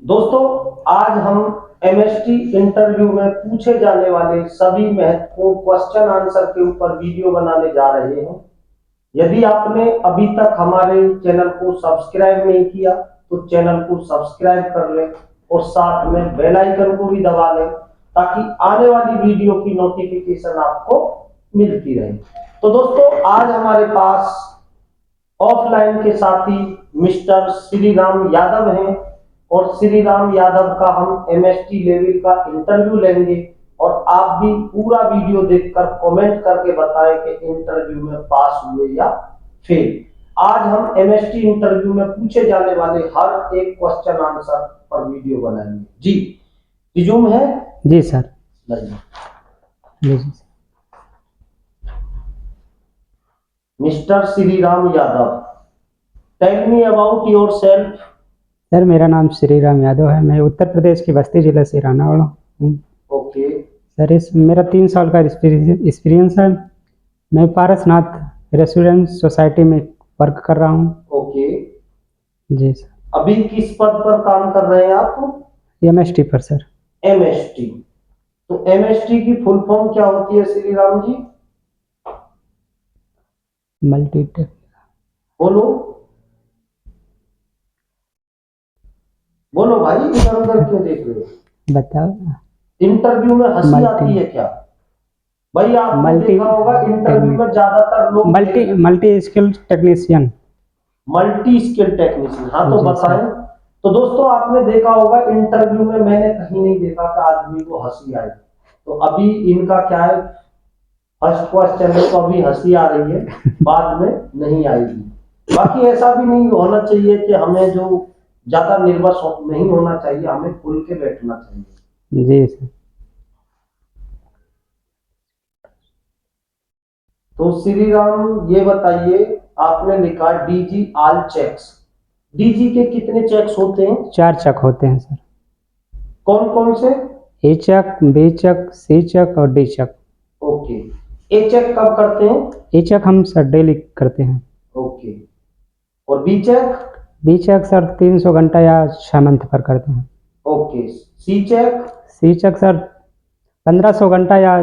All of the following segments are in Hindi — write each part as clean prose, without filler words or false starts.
दोस्तों, आज हम एमएसटी इंटरव्यू में पूछे जाने वाले सभी महत्वपूर्ण क्वेश्चन आंसर के ऊपर वीडियो बनाने जा रहे हैं। यदि आपने अभी तक हमारे चैनल को सब्सक्राइब नहीं किया तो चैनल को सब्सक्राइब कर लें और साथ में बेल आइकन को भी दबा लें ताकि आने वाली वीडियो की नोटिफिकेशन आपको मिलती रहे। तो दोस्तों, आज हमारे पास ऑफलाइन के साथी मिस्टर श्री राम यादव हैं और श्री राम यादव का हम एमएसटी लेवल का इंटरव्यू लेंगे और आप भी पूरा वीडियो देखकर कमेंट करके बताएं कि इंटरव्यू में पास हुए या फेल। आज हम एमएसटी इंटरव्यू में पूछे जाने वाले हर एक क्वेश्चन आंसर पर वीडियो बनाएंगे। जी रिज्यूम है? जी सर। जी जी। Mister Shri Ram Yadav, tell me about yourself. Sir, मेरा नाम श्री राम यादव है। मैं उत्तर प्रदेश के बस्ती जिले से रहने वाला हूँ। ओके सर, मेरा 3 साल का एक्सपीरियंस है। मैं पारसनाथ रेस्टोरेंट सोसाइटी में वर्क कर रहा हूँ। ओके जी सर। अभी किस पद पर काम कर रहे हैं आप? एमएसटी पर सर। एमएसटी, तो एमएसटी की फुल फॉर्म क्या होती है श्री राम जी? मल्टी बोलो बोलो भाई, इधर उधर क्यों देख रहे हो? बताओ। इंटरव्यू में हंसी आती है क्या भाई? आपने देखा होगा इंटरव्यू में ज्यादातर लोग multi skill technician. Multi skill technician, हाँ तो बताएं। तो दोस्तों, आपने देखा होगा इंटरव्यू में, मैंने कहीं नहीं देखा कि आदमी को हंसी आई। तो अभी इनका क्या है, फर्स्ट क्वेश्चन में तो अभी हंसी आ रही है, बाद में नहीं आएगी। बाकी ऐसा भी नहीं होना चाहिए कि हमें जो ज्यादा निर्वस नहीं होना चाहिए, हमें खुल के बैठना चाहिए। जी सर। तो श्री राम ये बताइए, आपने लिखा डीजी ऑल चेक्स। डीजी के कितने चेक्स होते हैं? 4 चेक होते हैं सर। कौन कौन से? A check, B check, C check और D check. Okay, A check कब करते हैं? ए चेक हम सर डेली करते हैं। ओके, और B check? B check sir 300 घंटा या 6 मंथ पर करते हैं। Okay, C check? C check sir 1500 घंटा या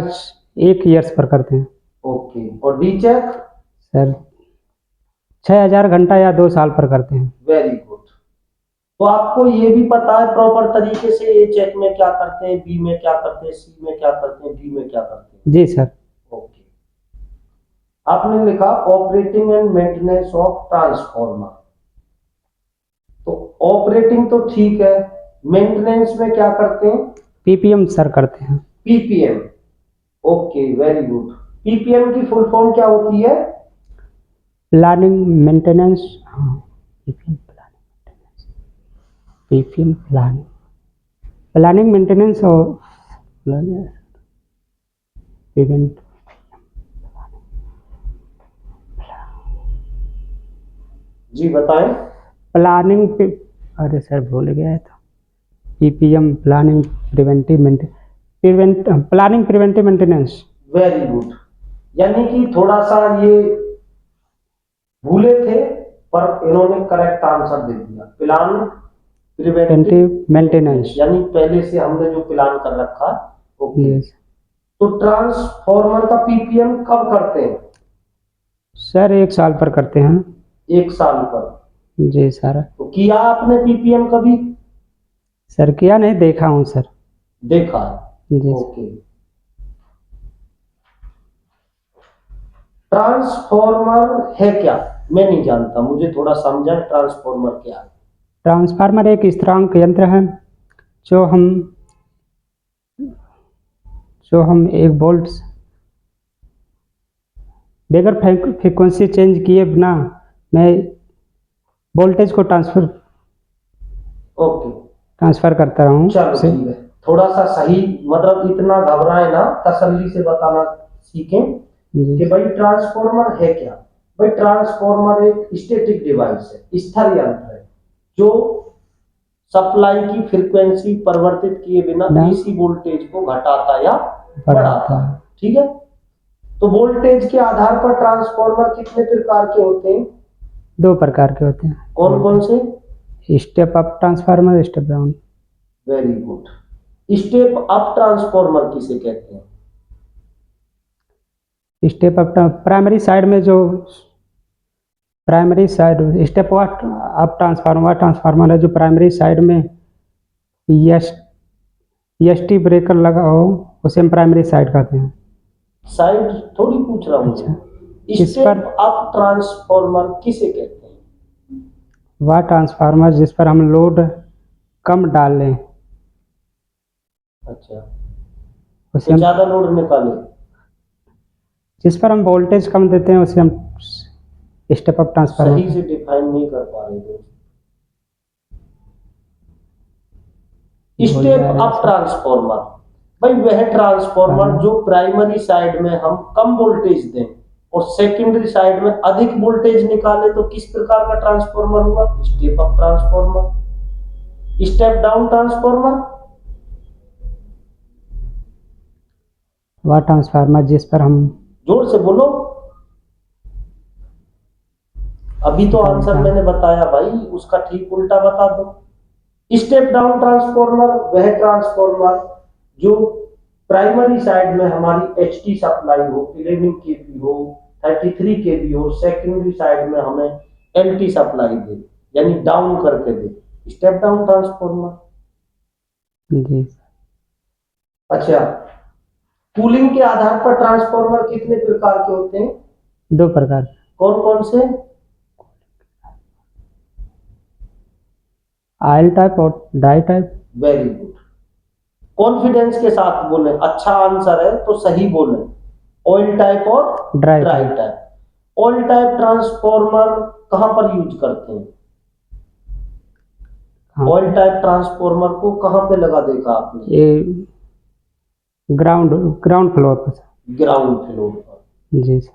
1 ईयर्स पर करते हैं। ओके, और डी चेक? सर 6000 घंटा या 2 साल पर करते हैं। Very good. तो आपको ये भी पता है प्रॉपर तरीके से ए चेक में क्या करते हैं, बी में क्या करते हैं, सी में क्या करते हैं, डी में क्या करते हैं? जी सर। ओके, आपने लिखा operating and maintenance of transformer. तो ऑपरेटिंग तो ठीक है, मेंटेनेंस में क्या करते हैं? पीपीएम सर करते हैं। Ppm, okay very good. Ppm की फुल फॉर्म क्या होती है? Planning maintenance. Ppm planning maintenance और इवेंट। जी बताएं। प्लानिंग पे, अरे सर भूल गया था। Ppm planning preventive maintenance. Very good, यानी कि थोड़ा सा ये भूले थे पर इन्होंने करेक्ट आंसर दे दिया। प्लान प्रिवेंटिव मेंटेनेंस, यानी पहले से हमने जो प्लान कर रखा। Okay, yes. तो ट्रांसफॉर्मर का पीपीएम कब करते हैं? सर 1 साल पर करते हैं। 1 साल पर? जी सर। तो किया आपने पीपीएम कभी? सर किया नहीं, देखा हूँ सर। देखा है, जी। ओके। ट्रांसफॉर्मर है क्या? मैं नहीं जानता, मुझे थोड़ा समझा ट्रांसफॉर्मर क्या है। ट्रांसफार्मर एक स्थिरांक यंत्र है जो हम 1 वोल्ट बगैर फ्रीक्वेंसी चेंज किए बिना मैं वोल्टेज को ट्रांसफर करता हूँ। चलो ठीक है, थोड़ा सा सही, मतलब इतना घबराए ना, तसल्ली से बताना सीखें कि भाई ट्रांसफॉर्मर है क्या। भाई ट्रांसफॉर्मर एक स्टैटिक डिवाइस है, स्थिर यंत्र है जो सप्लाई की फ्रीक्वेंसी परिवर्तित किए बिना डीसी वोल्टेज को घटाता या बढ़ाता है। ठीक है, तो वोल्टेज के आधार पर ट्रांसफॉर्मर कितने प्रकार के होते हैं? 2 प्रकार के होते हैं। कौन कौन से? Step up transformer, step down. Very good. Step up transformer किसे कहते हैं? स्टेप अप प्राइमरी साइड में जो primary side step up transformer है जो प्राइमरी साइड में एस टी ब्रेकर लगा हो उसे हम प्राइमरी साइड कहते हैं। साइड थोड़ी पूछ रहा हूँ। अच्छा, इस स्टेप पर अप ट्रांसफॉर्मर किसे कहते हैं? वह ट्रांसफार्मर जिस पर हम लोड कम डाल लें अच्छा, उसे तो हम ज्यादा लोड निकाले। जिस पर हम वोल्टेज कम देते हैं उसे हम स्टेप अप ट्रांसफार्मर सही से डिफाइन नहीं कर पा रहे थे। स्टेप अप ट्रांसफॉर्मर, भाई वह ट्रांसफॉर्मर जो प्राइमरी साइड में हम कम वोल्टेज दें और सेकेंडरी साइड में अधिक वोल्टेज निकाले तो किस प्रकार का ट्रांसफॉर्मर हुआ? Step up transformer. Step down transformer, वह ट्रांसफार्मर जिस पर हम जोर से बोलो। अभी तो आंसर मैंने बताया भाई, उसका ठीक उल्टा बता दो। स्टेप डाउन ट्रांसफॉर्मर वह ट्रांसफॉर्मर जो प्राइमरी साइड में हमारी एचटी सप्लाई हो, 11 केवी हो, 33 केवी हो, सेकेंडरी साइड में हमें एलटी सप्लाई दे, यानी डाउन करके दे, स्टेप डाउन ट्रांसफॉर्मर। जी अच्छा, कूलिंग के आधार पर ट्रांसफॉर्मर कितने प्रकार के होते हैं? 2 प्रकार। कौन कौन से? ऑयल टाइप और dry type. Very good. Confidence के साथ बोले, अच्छा आंसर है तो सही बोले। ऑयल टाइप और dry type. Oil type transformer कहां पर यूज करते हैं? ऑयल टाइप ट्रांसफॉर्मर को कहां पे लगा देखा आपने? ये ग्राउंड फ्लोर पर सर। ग्राउंड फ्लोर पर। जी सर।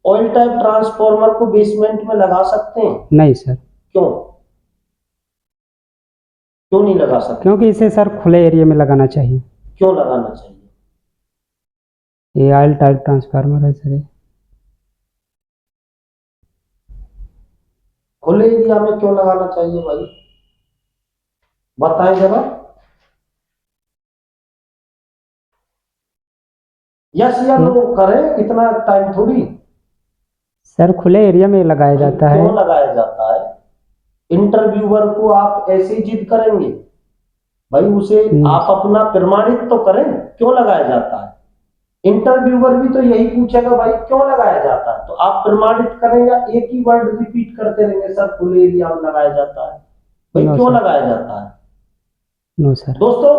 ऑयल टाइप ट्रांसफॉर्मर को बेसमेंट में लगा सकते हैं? नहीं सर। क्यों? क्यों नहीं लगा सकते? क्योंकि इसे सर खुले एरिया में लगाना चाहिए। क्यों लगाना चाहिए? ये ऑयल टाइप ट्रांसफार्मर है सर। खुले एरिया में क्यों लगाना चाहिए भाई, बताएं जरा। यस या नो करें, इतना टाइम थोड़ी। सर खुले एरिया में लगाया जाता है। क्यों लगाया जाता है? इंटरव्यूअर को आप ऐसे ही जिद करेंगे भाई, उसे आप अपना प्रमाणित तो करें, क्यों लगाया जाता है। इंटरव्यूअर भी तो यही पूछेगा भाई क्यों लगाया जाता है, तो आप प्रमाणित करें या एक ही वर्ड रिपीट करते रहेंगे सर खुले एरिया में लगाया जाता है, भाई क्यों लगाया जाता है? No sir. दोस्तों,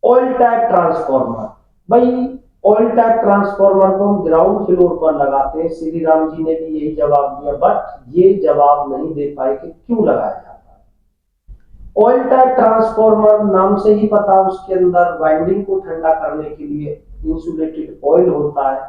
ऑयल टैप ट्रांसफॉर्मर, भाई ऑयल टैप ट्रांसफॉर्मर को हम ग्राउंड फ्लोर पर लगाते हैं। श्री राम जी ने भी यही जवाब दिया, बट ये जवाब नहीं दे पाए कि क्यों लगाया जाता है। ऑयल टैप ट्रांसफॉर्मर नाम से ही पता, उसके अंदर वाइंडिंग को ठंडा करने के लिए इंसुलेटेड ऑयल होता है,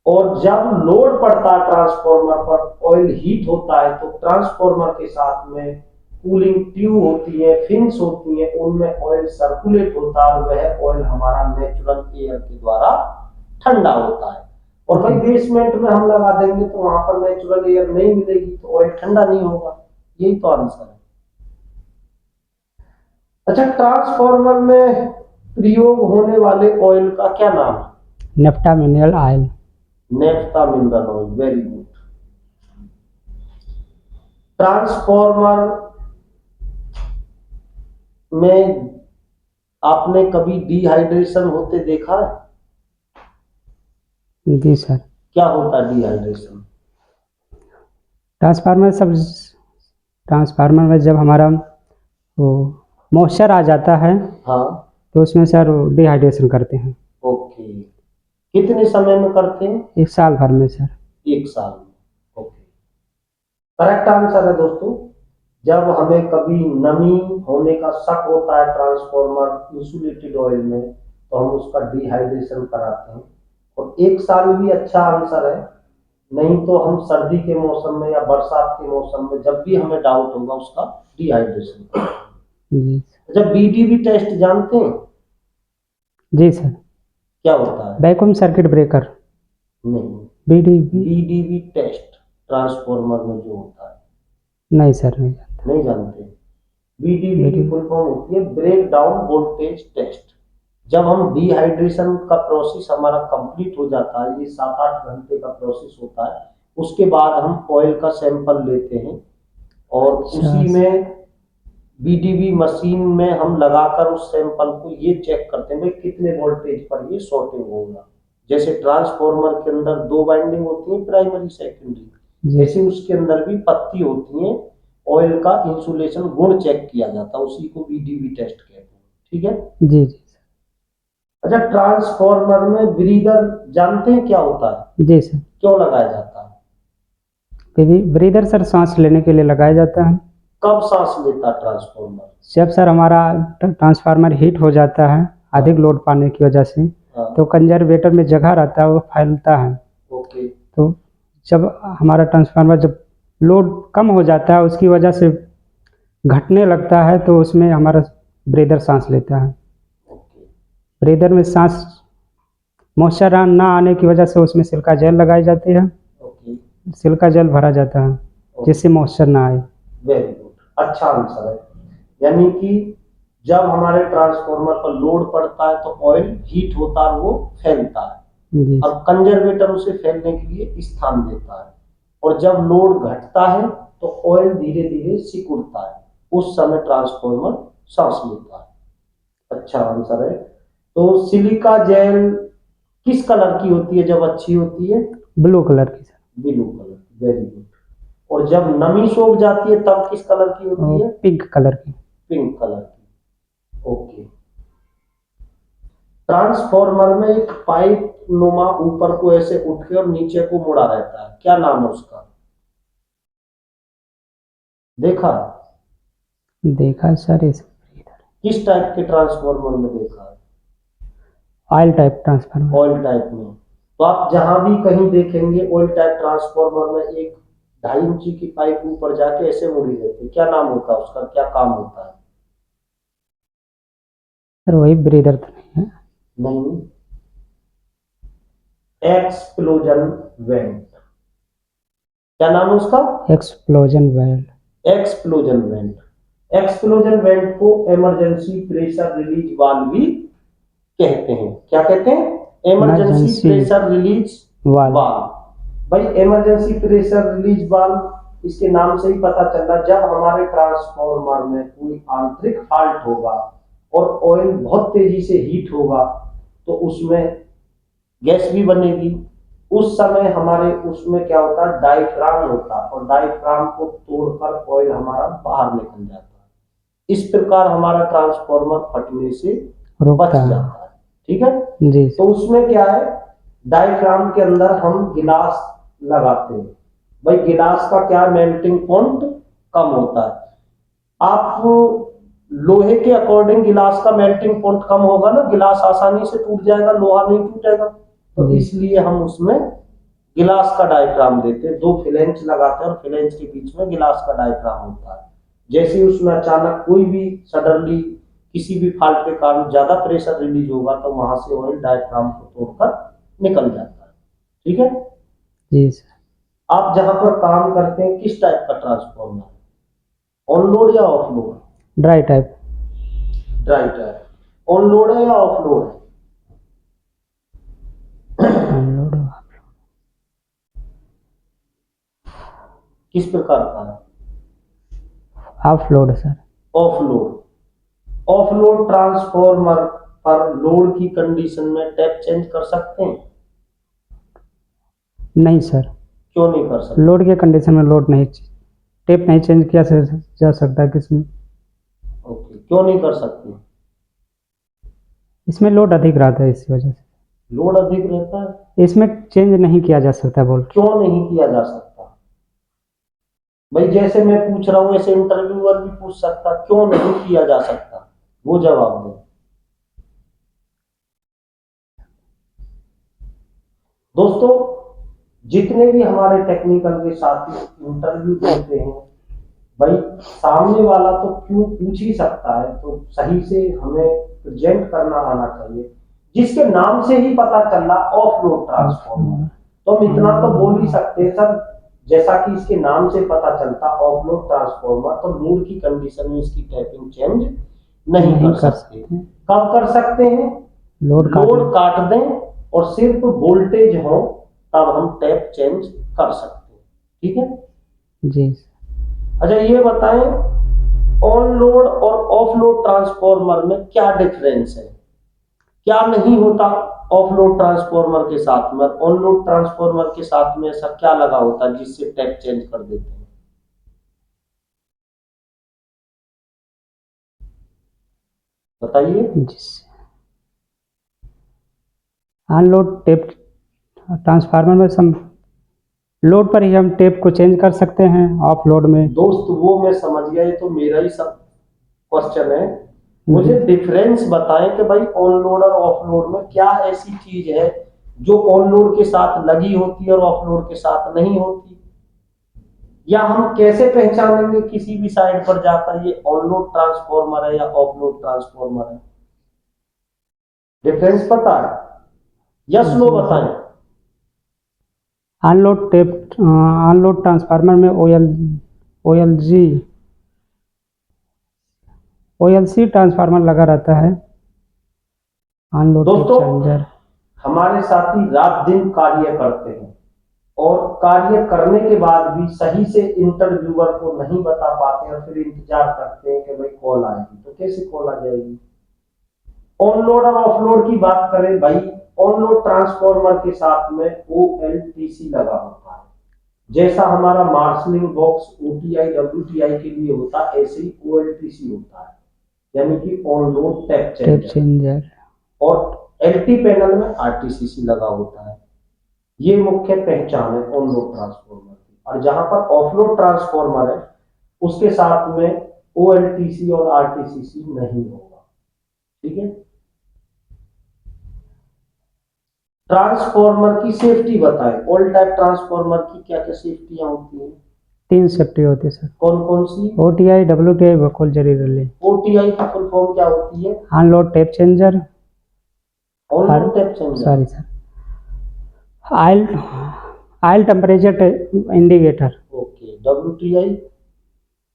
और जब लोड पड़ता है ट्रांसफॉर्मर पर, ऑयल हीट होता है, तो ट्रांसफॉर्मर के साथ में कूलिंग ट्यूब होती है, फिन्स होती है, उनमें ऑयल सर्कुलेट होता है और वह ऑयल हमारा नेचुरल एयर के द्वारा ठंडा होता है। और भाई बेसमेंट में हम लगा देंगे तो वहां पर नेचुरल एयर नहीं मिलेगी तो ऑयल ठंडा नहीं होगा। यही तो आंसर है। अच्छा, ट्रांसफॉर्मर में प्रयोग होने वाले ऑयल का क्या नाम है? Naphtha mineral oil. Naphtha mineral oil, very good. Transformer में आपने कभी डिहाइड्रेशन होते देखा है? जी सर। क्या होता है डिहाइड्रेशन? ट्रांसफार्मर में जब हमारा वो मॉइस्चर आ जाता है, हाँ, तो उसमें सर डिहाइड्रेशन करते हैं। ओके, कितने समय में करते हैं? 1 साल भर में सर। 1 साल में, ओके, करेक्ट आंसर है दोस्तों। जब हमें कभी नमी होने का शक होता है ट्रांसफॉर्मर इंसुलेटेड ऑयल में, तो हम उसका डिहाइड्रेशन कराते हैं। और 1 साल भी अच्छा आंसर है, नहीं तो हम सर्दी के मौसम में या बरसात के मौसम में जब भी हमें डाउट होगा उसका डिहाइड्रेशन कराते हैं। जब बीडीबी टेस्ट जानते हैं? जी सर। क्या होता है? Vacuum circuit breaker. नहीं, बीडीबी टेस्ट ट्रांसफॉर्मर में जो होता है। नहीं सर, नहीं नहीं जानते? बीडीवी की फुल फॉर्म होती है ब्रेक डाउन वोल्टेज टेस्ट। जब हम डिहाइड्रेशन का प्रोसेस हमारा कंप्लीट हो जाता है, ये 7-8 घंटे का प्रोसेस होता है, उसके बाद हम ऑयल का सैंपल लेते हैं और उसी में बीडीवी मशीन में हम लगाकर उस सैंपल को ये चेक करते हैं भाई कितने वोल्टेज पर ये शॉर्टिंग होगा। जैसे ट्रांसफार्मर के अंदर 2 वाइंडिंग होती है, प्राइमरी सेकेंडरी, जैसे उसके अंदर भी पत्ती होती है, ऑयल का इंसुलेशन गुण चेक किया जाता है, उसी को बीडीवी टेस्ट कहते हैं। ठीक है जी जी अच्छा, ट्रांसफार्मर में ब्रीदर जानते हैं क्या होता है? जी सर। क्यों लगाया जाता है? ब्रीदर सर सांस लेने के लिए लगाया जाता है। कब सांस लेता है ट्रांसफार्मर? जब सर हमारा ट्रांसफार्मर हीट हो जाता है अधिक लोड पाने की वजह से, हाँ, तो कंजर्वेटर में जगह रहता है वो फैलता है। ओके, तो जब हमारा ट्रांसफार्मर जब लोड कम हो जाता है उसकी वजह से घटने लगता है, तो उसमें हमारा ब्रीदर सांस लेता है। ओके, ब्रीदर में सांस मॉइस्चर ना आने की वजह से उसमें सिलिका जेल लगाई जाती है, ओके, सिलिका जेल भरा जाता है जिससे मॉइस्चर ना आए। वेरी गुड, अच्छा आंसर है। यानी कि जब हमारे ट्रांसफार्मर पर लोड पड़ता है तो ऑयल हीट होता है और वो फैलता है। जी अब कंजर्वेटर उसे फैलने के लिए स्थान देता है, और जब लोड घटता है तो ऑयल धीरे धीरे सिकुड़ता है, उस समय ट्रांसफार्मर सांस लेता है। अच्छा आंसर है। तो सिलिका जेल किस कलर की होती है जब अच्छी होती है? ब्लू कलर की sir. Blue colour, very good. और जब नमी सोख जाती है तब किस कलर की होती है? पिंक कलर की। पिंक कलर की, ओके। ट्रांसफार्मर में एक पाइप नुमा ऊपर को ऐसे उठ के और नीचे को मुड़ा रहता है, क्या नाम है उसका? देखा? देखा सर इस किस टाइप के ट्रांसफार्मर में देखा है? Oil type transformer. Oil type में। तो आप जहां भी कहीं देखेंगे ऑयल टाइप ट्रांसफार्मर में एक 2.5 इंची की पाइप ऊपर जाके ऐसे मुड़ी रहती है, क्या नाम होता है उसका, क्या काम होता है? सर वही ब्रीदर तो नहीं है? नहीं, एक्सप्लोजन वेंट। क्या नाम है उसका? Explosion well. Explosion went. Explosion went को इमरजेंसी प्रेशर रिलीज वाल्व भी कहते हैं। क्या कहते हैं? Emergency Emergency pressure release valve. Valve. भाई इमरजेंसी प्रेशर रिलीज वाल्व इसके नाम से ही पता चल रहा, जब हमारे ट्रांसफार्मर में कोई आंतरिक फॉल्ट होगा और ऑयल बहुत तेजी से हीट होगा तो उसमें गैस भी बनेगी, उस समय हमारे उसमें क्या होता है, डायफ्राम होता है, और डायफ्राम को तोड़कर ऑयल हमारा बाहर निकल जाता है। इस प्रकार हमारा ट्रांसफार्मर फटने से बच रुकता है। जाता है। ठीक है जी तो उसमें क्या है, डायफ्राम के अंदर हम गिलास लगाते हैं। भाई गिलास का क्या मेल्टिंग पॉइंट कम होता है। आप लोहे के अकॉर्डिंग गिलास का मेल्टिंग पॉइंट कम होगा ना, गिलास आसानी से टूट जाएगा, लोहा नहीं टूटेगा, तो जी। इसलिए हम उसमें गिलास का डायफ्राम देते हैं, 2 फ्लेंच लगाते हैं और फ्लेंच के बीच में गिलास का डायफ्राम होता है। जैसे ही उसमें अचानक कोई भी सडनली किसी भी फॉल्ट के कारण ज्यादा प्रेशर रिलीज होगा तो वहां से ऑयल डायफ्राम को तोड़कर निकल जाता है। ठीक है जी सर। आप जहां पर काम करते हैं किस टाइप का ट्रांसफॉर्मर है, ऑन लोड या of load? Dry type. Dry type. On load है या ऑफ लोड है? अनलोड। किस प्रकार का है? Of load sir. Of load. Of load transformer पर लोड की कंडीशन में टैप चेंज कर सकते हैं? नहीं सर। क्यों नहीं कर सकते? लोड के कंडीशन में लोड नहीं, टेप नहीं चेंज किया जा सकता किसमें। ओके, क्यों नहीं कर सकते? इसमें लोड अधिक रहता है इसी वजह से लोड अधिक रहता है, इसमें चेंज नहीं किया जा सकता बोल। क्यों नहीं किया जा सकता? भाई जैसे मैं पूछ रहा हूं ऐसे इंटरव्यूअर भी पूछ सकता, क्यों नहीं किया जा सकता, वो जवाब दे। दोस्तों जितने भी हमारे टेक्निकल के साथी इंटरव्यू देते हैं, भाई सामने वाला तो क्यों पूछ ही सकता है, तो सही से हमें प्रेजेंट करना आना चाहिए। जिसके नाम से ही पता चल रहा ऑफ लोड ट्रांसफार्मर, तो हम इतना तो बोल ही सकते हैं सर, जैसा कि इसके नाम से पता चलता ऑफ लोड ट्रांसफार्मर, तो लोड की कंडीशन में इसकी टैपिंग चेंज नहीं कर सकते। कब कर सकते हैं? लोड काट दें और सिर्फ वोल्टेज हो तब हम टैप चेंज कर सकते हैं। ठीक है जी। अच्छा ये बताएं ऑन लोड और ऑफ लोड ट्रांसफार्मर में क्या डिफरेंस है, क्या नहीं होता ऑफ लोड ट्रांसफार्मर के साथ में, ऑन लोड ट्रांसफार्मर के साथ में ऐसा क्या लगा होता है जिससे टैप चेंज कर देते हैं? बताइए। अनलोड टेप ट्रांसफार्मर में सम लोड पर ही हम टेप को चेंज कर सकते हैं, ऑफ लोड में दोस्त वो मैं समझ गया, ये तो मेरा ही सब क्वेश्चन है। मुझे डिफरेंस बताएं कि भाई ऑन लोड और ऑफ लोड में क्या ऐसी चीज है जो ऑन लोड के साथ लगी होती है और ऑफ लोड के साथ नहीं होती, या हम कैसे पहचानेंगे किसी भी साइड पर जाकर ये ऑन लोड ट्रांसफार्मर है या ऑफ लोड ट्रांसफार्मर है? डिफरेंस पता है? यस नो बताएं। अनलोड ट्रांसफार्मर में OLC ट्रांसफार्मर लगा रहता है। अनलोड दोस्तों चेंजर हमारे साथी रात दिन कार्य करते हैं और कार्य करने के बाद भी सही से इंटरव्यूअर को नहीं बता पाते और फिर इंतजार करते हैं कि भाई कॉल आएगी। तो कैसे कॉल आ जाएगी? ऑन लोड और ऑफ लोड की बात करें भाई, ऑन लोड ट्रांसफार्मर के साथ में OLTC लगा होता है। जैसा हमारा मार्शलिंग बॉक्स OTI WTI के लिए होता है ऐसे ही OLTC होता है, यानी कि ऑन लोड टैप चेंजर। और LT पैनल में RTCC लगा होता है। ये मुख्य पहचान है ऑन लोड ट्रांसफार्मर की। और जहां पर ऑफ लोड ट्रांसफार्मर है उसके साथ में OLTC और RTCC नहीं होगा। ठीक है। ट्रांसफार्मर की सेफ्टी बताएं, ऑल टाइप ट्रांसफार्मर की क्या क्या सेफ्टियां होती हैं? 3 सेफ्टी होती है सर। कौन कौन सी? OTI WTI बकुल जरी रिले। OTI की फुल फॉर्म क्या होती है? Unload tap changer. On load tap changer. Sorry sir. Oil temperature indicator. Okay. WTI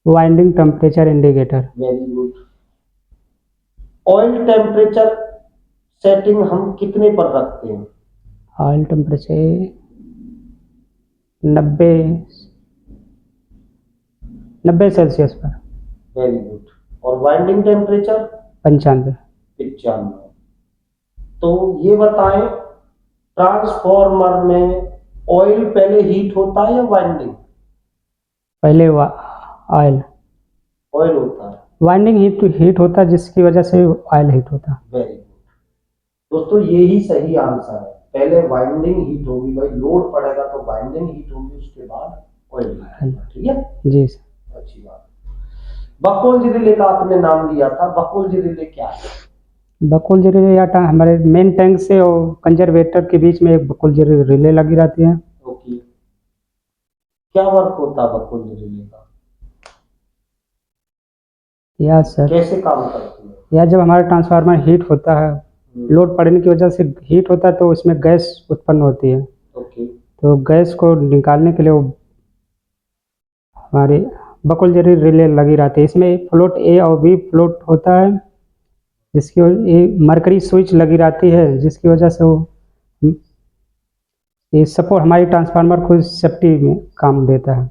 winding temperature indicator. Very good. Oil temperature setting हम कितने पर रखते हैं? ऑयल टेम्परेचर 90 सेल्सियस पर। Very good. और वाइंडिंग टेम्परेचर 95। तो ये बताएं ट्रांसफार्मर में ऑयल पहले हीट होता है या वाइंडिंग? पहले ऑयल होता है। वाइंडिंग हीट होता है जिसकी वजह से ऑयल हीट होता है। वेरी गुड दोस्तों, यही सही आंसर है। पहले वाइंडिंग हीट होगी भाई, लोड पड़ेगा तो वाइंडिंग हीट होगी, उसके बाद ऑयल हीट। ठीक है जी सर। अच्छी बात। बकोल्ज रिले का आपने नाम लिया था, बकोल्ज रिले क्या है? बकुल रिले या हमारे मेन टैंक से और कंजर्वेटर के बीच में एक बकुल रिले लगी रहती है। ओके। क्या वर्क होता है बकोल्ज रिले का? या सर कैसे काम करती है? या जब हमारा ट्रांसफार्मर हीट होता है, लोड पड़ने की वजह से हीट होता है तो उसमें गैस उत्पन्न होती है। ओके। तो गैस को निकालने के लिए वो हमारे बकुल जरी रिले लगी रहती है। इसमें फ्लोट A और B फ्लोट होता है, जिसकी मरकरी स्विच लगी रहती है, जिसकी वजह से वो ये सपोर्ट हमारी ट्रांसफार्मर को सेफ्टी में काम देता है।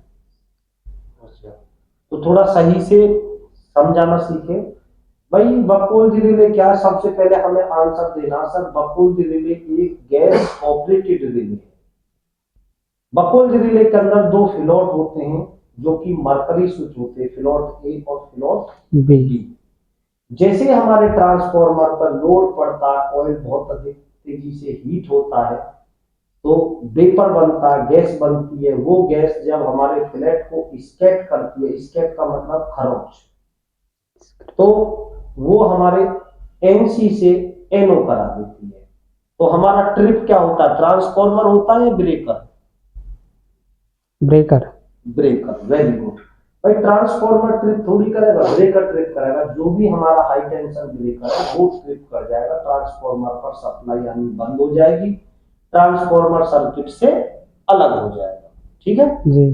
अच्छा, तो थोड़ा सही से समझाना सीखे भाई। बकोल्ज रिले क्या है? सबसे पहले हमें आंसर देना सर, बकोल्ज रिले एक गैस ऑपरेटेड रिले है। बकोल्ज रिले के अंदर 2 फ्लोट होते हैं जो कि मरकरी स्विच होते हैं, फ्लोट A और फ्लोट B। जैसे हमारे ट्रांसफार्मर पर लोड पड़ता है, ऑयल बहुत अधिक तेजी से हीट होता है तो वेपर बनता है, गैस बनती है। वो गैस जब हमारे फ्लैट को स्कैट करती है, स्कैट का मतलब खरोच, तो वो हमारे NC से NO करा देती है। तो हमारा ट्रिप क्या होता है? ट्रांसफार्मर होता है या ब्रेकर? ब्रेकर। वेरी गुड भाई। ट्रांसफार्मर ट्रिप थोड़ी करेगा, ब्रेकर ट्रिप करेगा। जो भी हमारा हाई टेंशन ब्रेकर है वो ट्रिप कर जाएगा, ट्रांसफार्मर पर सप्लाई यानी बंद हो जाएगी, ट्रांसफार्मर सर्किट से अलग हो जाएगा। ठीक है। जी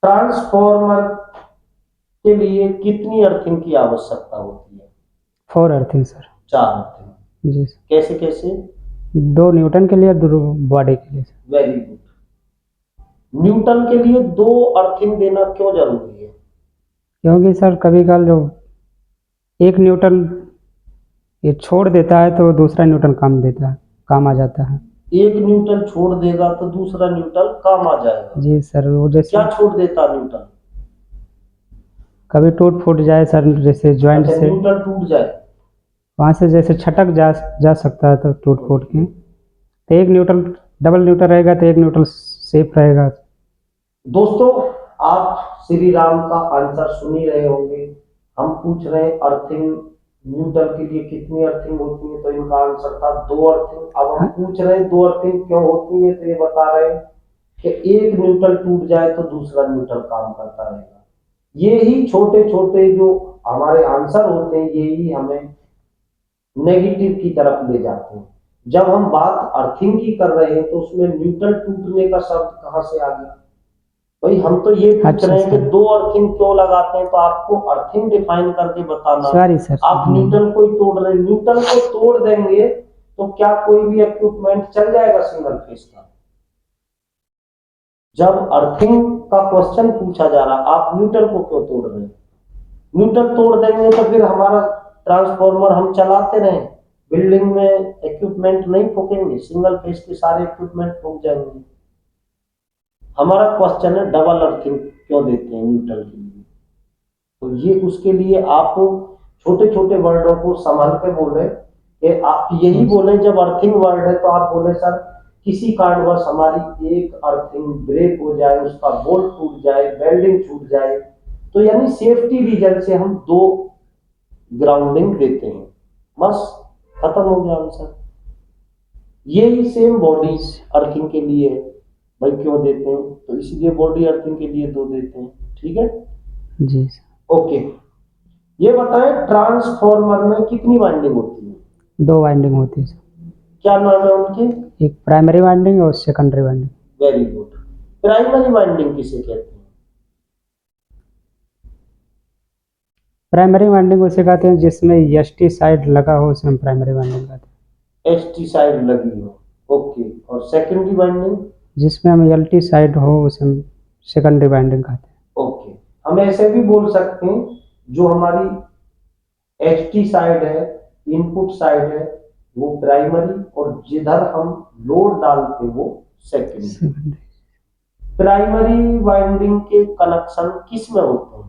ट्रांसफॉर्मर के लिए कितनी अर्थिंग की आवश्यकता होती है? 4 अर्थिंग सर। 4 अर्थिंग। जी सर। कैसे कैसे? 2 न्यूटन के लिए, 2 बॉडी के लिए सर। Very good. न्यूटन के लिए 2 अर्थिंग देना क्यों जरूरी है? क्योंकि सर कभी कल जो 1 न्यूटन ये छोड़ देता है तो दूसरा न्यूटन काम आ जाता है। 1 न्यूटन छोड़ देगा तो दूसरा न्यूटन काम आ जाएगा। जी सर, वो जैसे क्या छोड़ देता न्यूटन? कभी टूट फूट जाए सर, जैसे ज्वाइंट अच्छा, से न्यूटन टूट जाए वहाँ से जैसे छटक जा सकता है तो टूट फूट के, तो 1 न्यूटन, डबल न्यूटन रहेगा तो 1 न्यूटन सेफ रहेगा। दोस्तों, आप श्री राम का आंसर सुन ही रहे होंगे। हम पूछ रहे हैं अर्थिंग न्यूटन के लिए कितनी अर्थिंग होती है, तो इनका आंसर था 2 अर्थिंग। अब हम पूछ रहे हैं 2 अर्थिंग क्यों होती है, तो ये बता रहे हैं कि 1 न्यूटन टूट जाए तो दूसरा न्यूटन काम करता रहेगा। ये ही छोटे छोटे जो हमारे आंसर होते हैं, यही हमें नेगेटिव की तरफ ले जाते हैं। जब हम बात अर्थिंग की कर रहे हैं तो उसमें न्यूटन टूटने का शब्द कहां से आ गया? भाई हम तो ये पूछ अच्छा रहे हैं कि सर। 2 अर्थिंग क्यों लगाते हैं, तो आपको अर्थिंग डिफाइन करके बताना। Sorry sir. आप न्यूटन को ही तोड़ रहे हैं। न्यूटन को तोड़ देंगे तो क्या कोई भी इक्विपमेंट चल जाएगा सिंगल फेज का? जब अर्थिंग का क्वेश्चन पूछा जा रहा, आप न्यूटन को क्यों तोड़ रहे हैं? न्यूटन तोड़ देंगे तो फिर हमारा ट्रांसफॉर्मर हम चलाते रहे, बिल्डिंग में इक्विपमेंट नहीं फूकेंगे, सिंगल फेज के सारे इक्विपमेंट फूक जाएंगे। हमारा क्वेश्चन है डबल अर्थिंग क्यों देते हैं न्यूटन के लिए, तो ये उसके लिए आप छोटे छोटे वर्डों को संभाल के बोले कि आप यही बोले, जब अर्थिंग वर्ड है तो आप बोले सर किसी कारणवश हमारी एक अर्थिंग ब्रेक हो जाए, उसका बोल्ट टूट जाए, वेल्डिंग छूट जाए, तो यानी सेफ्टी रीजन से हम 2 ग्राउंडिंग देते हैं। बस खत्म हो गया आंसर। यही सेम बॉडी अर्थिंग के लिए है। भाई क्यों देते हैं, तो इसलिए बॉडी अर्थिंग के लिए 2 देते हैं। ठीक है जी सर। ओके। ये बताएं ट्रांसफॉर्मर में कितनी वाइंडिंग होती है? 2 वाइंडिंग होती है सर। क्या नाम है उनके? एक प्राइमरी वाइंडिंग और secondary winding. Very good. Primary winding किसे कहते हैं? प्राइमरी वाइंडिंग उसे कहते हैं जिसमें एसटी साइड लगा हो, उसे हम प्राइमरी वाइंडिंग कहते हैं। एसटी साइड लगी हो, ओके। और सेकेंडरी वाइंडिंग? जिसमें हम एलटी साइड हो उसे हम सेकेंडरी वाइंडिंग कहते हैं। ओके। हम ऐसे भी बोल सकते हैं जो हमारी एचटी साइड है, इनपुट साइड है, वो प्राइमरी, और जिधर हम लोड डालते हैं वो सेकेंडरी। प्राइमरी वाइंडिंग के कनेक्शन किस में होते हैं?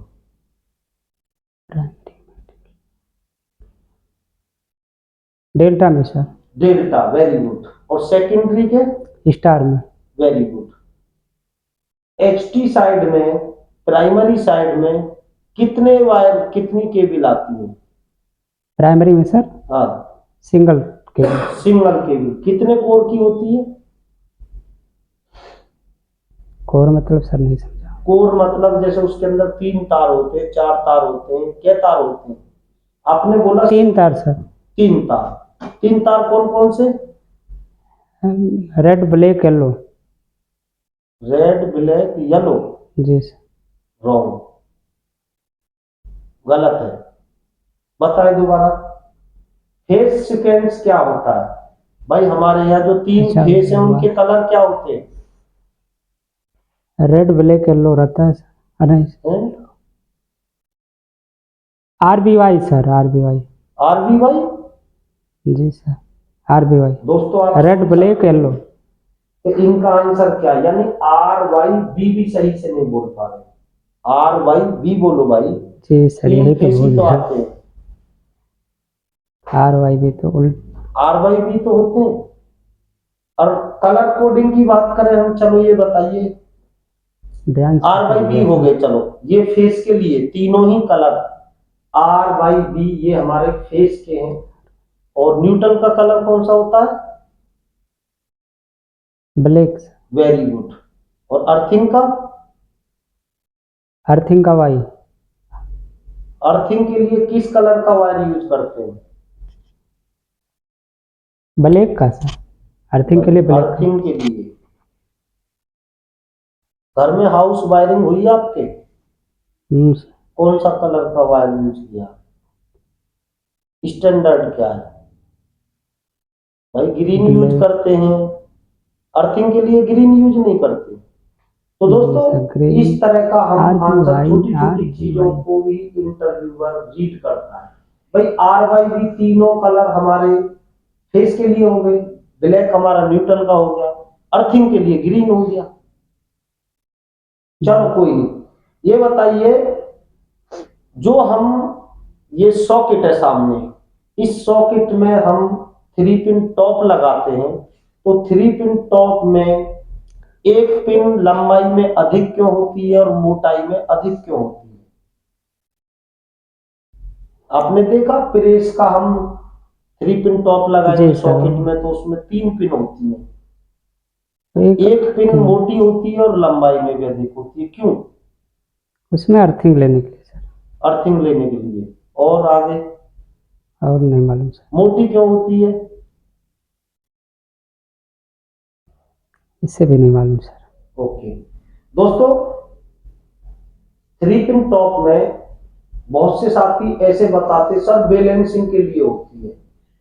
डेल्टा में सर। Delta, very good. और सेकेंडरी के? स्टार में। Very good. एचटी साइड में, प्राइमरी साइड में कितने वायर, कितनी केबल आती है? प्राइमरी में सर हाँ, सिंगल केबल। Single cable. कितने कोर की होती है? कोर मतलब सर नहीं समझा। कोर मतलब जैसे उसके अंदर 3 तार होते हैं, 4 तार होते हैं, क्या तार होते हैं? आपने बोला 3 तार सर। 3 तार। 3 तार कौन कौन से? Red, black, yellow. Red, black, yellow. जी सर। रॉन्ग, गलत है। बताए दोबारा। फेज सीक्वेंस क्या होता है? भाई हमारे यहाँ जो 3 अच्छा, फेज हैं उनके कलर क्या होते हैं? रेड, ब्लैक, येलो रहता है सर। अरे आरबीवाई सर, आरबीवाई। आरबीवाई? जी सर, आरबीवाई। दोस्तों आप रेड, ब्लैक, येलो। तो इनका आंसर क्या, यानी आर वाई बी भी सही से नहीं बोल पा रहे। आर वाई बी बोलो भाई। जी सर, यही तो फेस ही बोल तो रहा। आते हैं। आर वाई भी तो आर वाई बी तो होते हैं। और कलर कोडिंग की बात करें हम, चलो ये बताइए। ध्यान से आर वाई बी हो गए, चलो ये फेस के लिए तीनों ही कलर आर वाई बी ये हमारे फेस के हैं। और न्यूटन का कलर कौन सा होता है? ब्लैक। Very good. और अर्थिंग का? अर्थिंग का वाई। अर्थिंग के लिए किस कलर का वायर यूज करते हैं? ब्लैक का सर, अर्थिंग के लिए ब्लैक। अर्थिंग के लिए घर में हाउस वायरिंग हुई है आपके? सर। कौन सा कलर का वायर यूज किया? स्टैंडर्ड क्या है भाई? Green use black. करते हैं, अर्थिंग के लिए ग्रीन यूज नहीं करते। तो जी दोस्तों सर, ग्रीन। इस तरह का हम हाँ जी आंसर, भाई, छोटी हाँ छोटी जी चीजों भाई। को भी इंटरव्यूअर रीड करता है। भाई आर वाई बी तीनों कलर हमारे फेस के लिए हो गए, ब्लैक हमारा न्यूट्रल का हो गया, अर्थिंग के लिए ग्रीन हो गया। चलो कोई नहीं। ये बताइए, जो हम ये सॉकेट है सामने, इस सॉकेट में हम 3 पिन टॉप लगाते हैं, तो 3 पिन टॉप में एक पिन लंबाई में अधिक क्यों होती है और मोटाई में अधिक क्यों होती है? आपने देखा प्रेस का हम 3 पिन टॉप लगाएंगे जी सर। सॉकेट में तो उसमें 3 पिन होती है, एक एक पिन मोटी होती है और लंबाई में भी अधिक होती है, क्यों? उसमें अर्थिंग लेने के लिए सर। अर्थिंग लेने के लिए। और आगे और नहीं मालूम सर। मोटी क्यों होती है? इससे भी नहीं मालूम सर। ओके दोस्तों, 3 पिन टॉप में बहुत से साथी ऐसे बताते सर बैलेंसिंग के लिए होती है।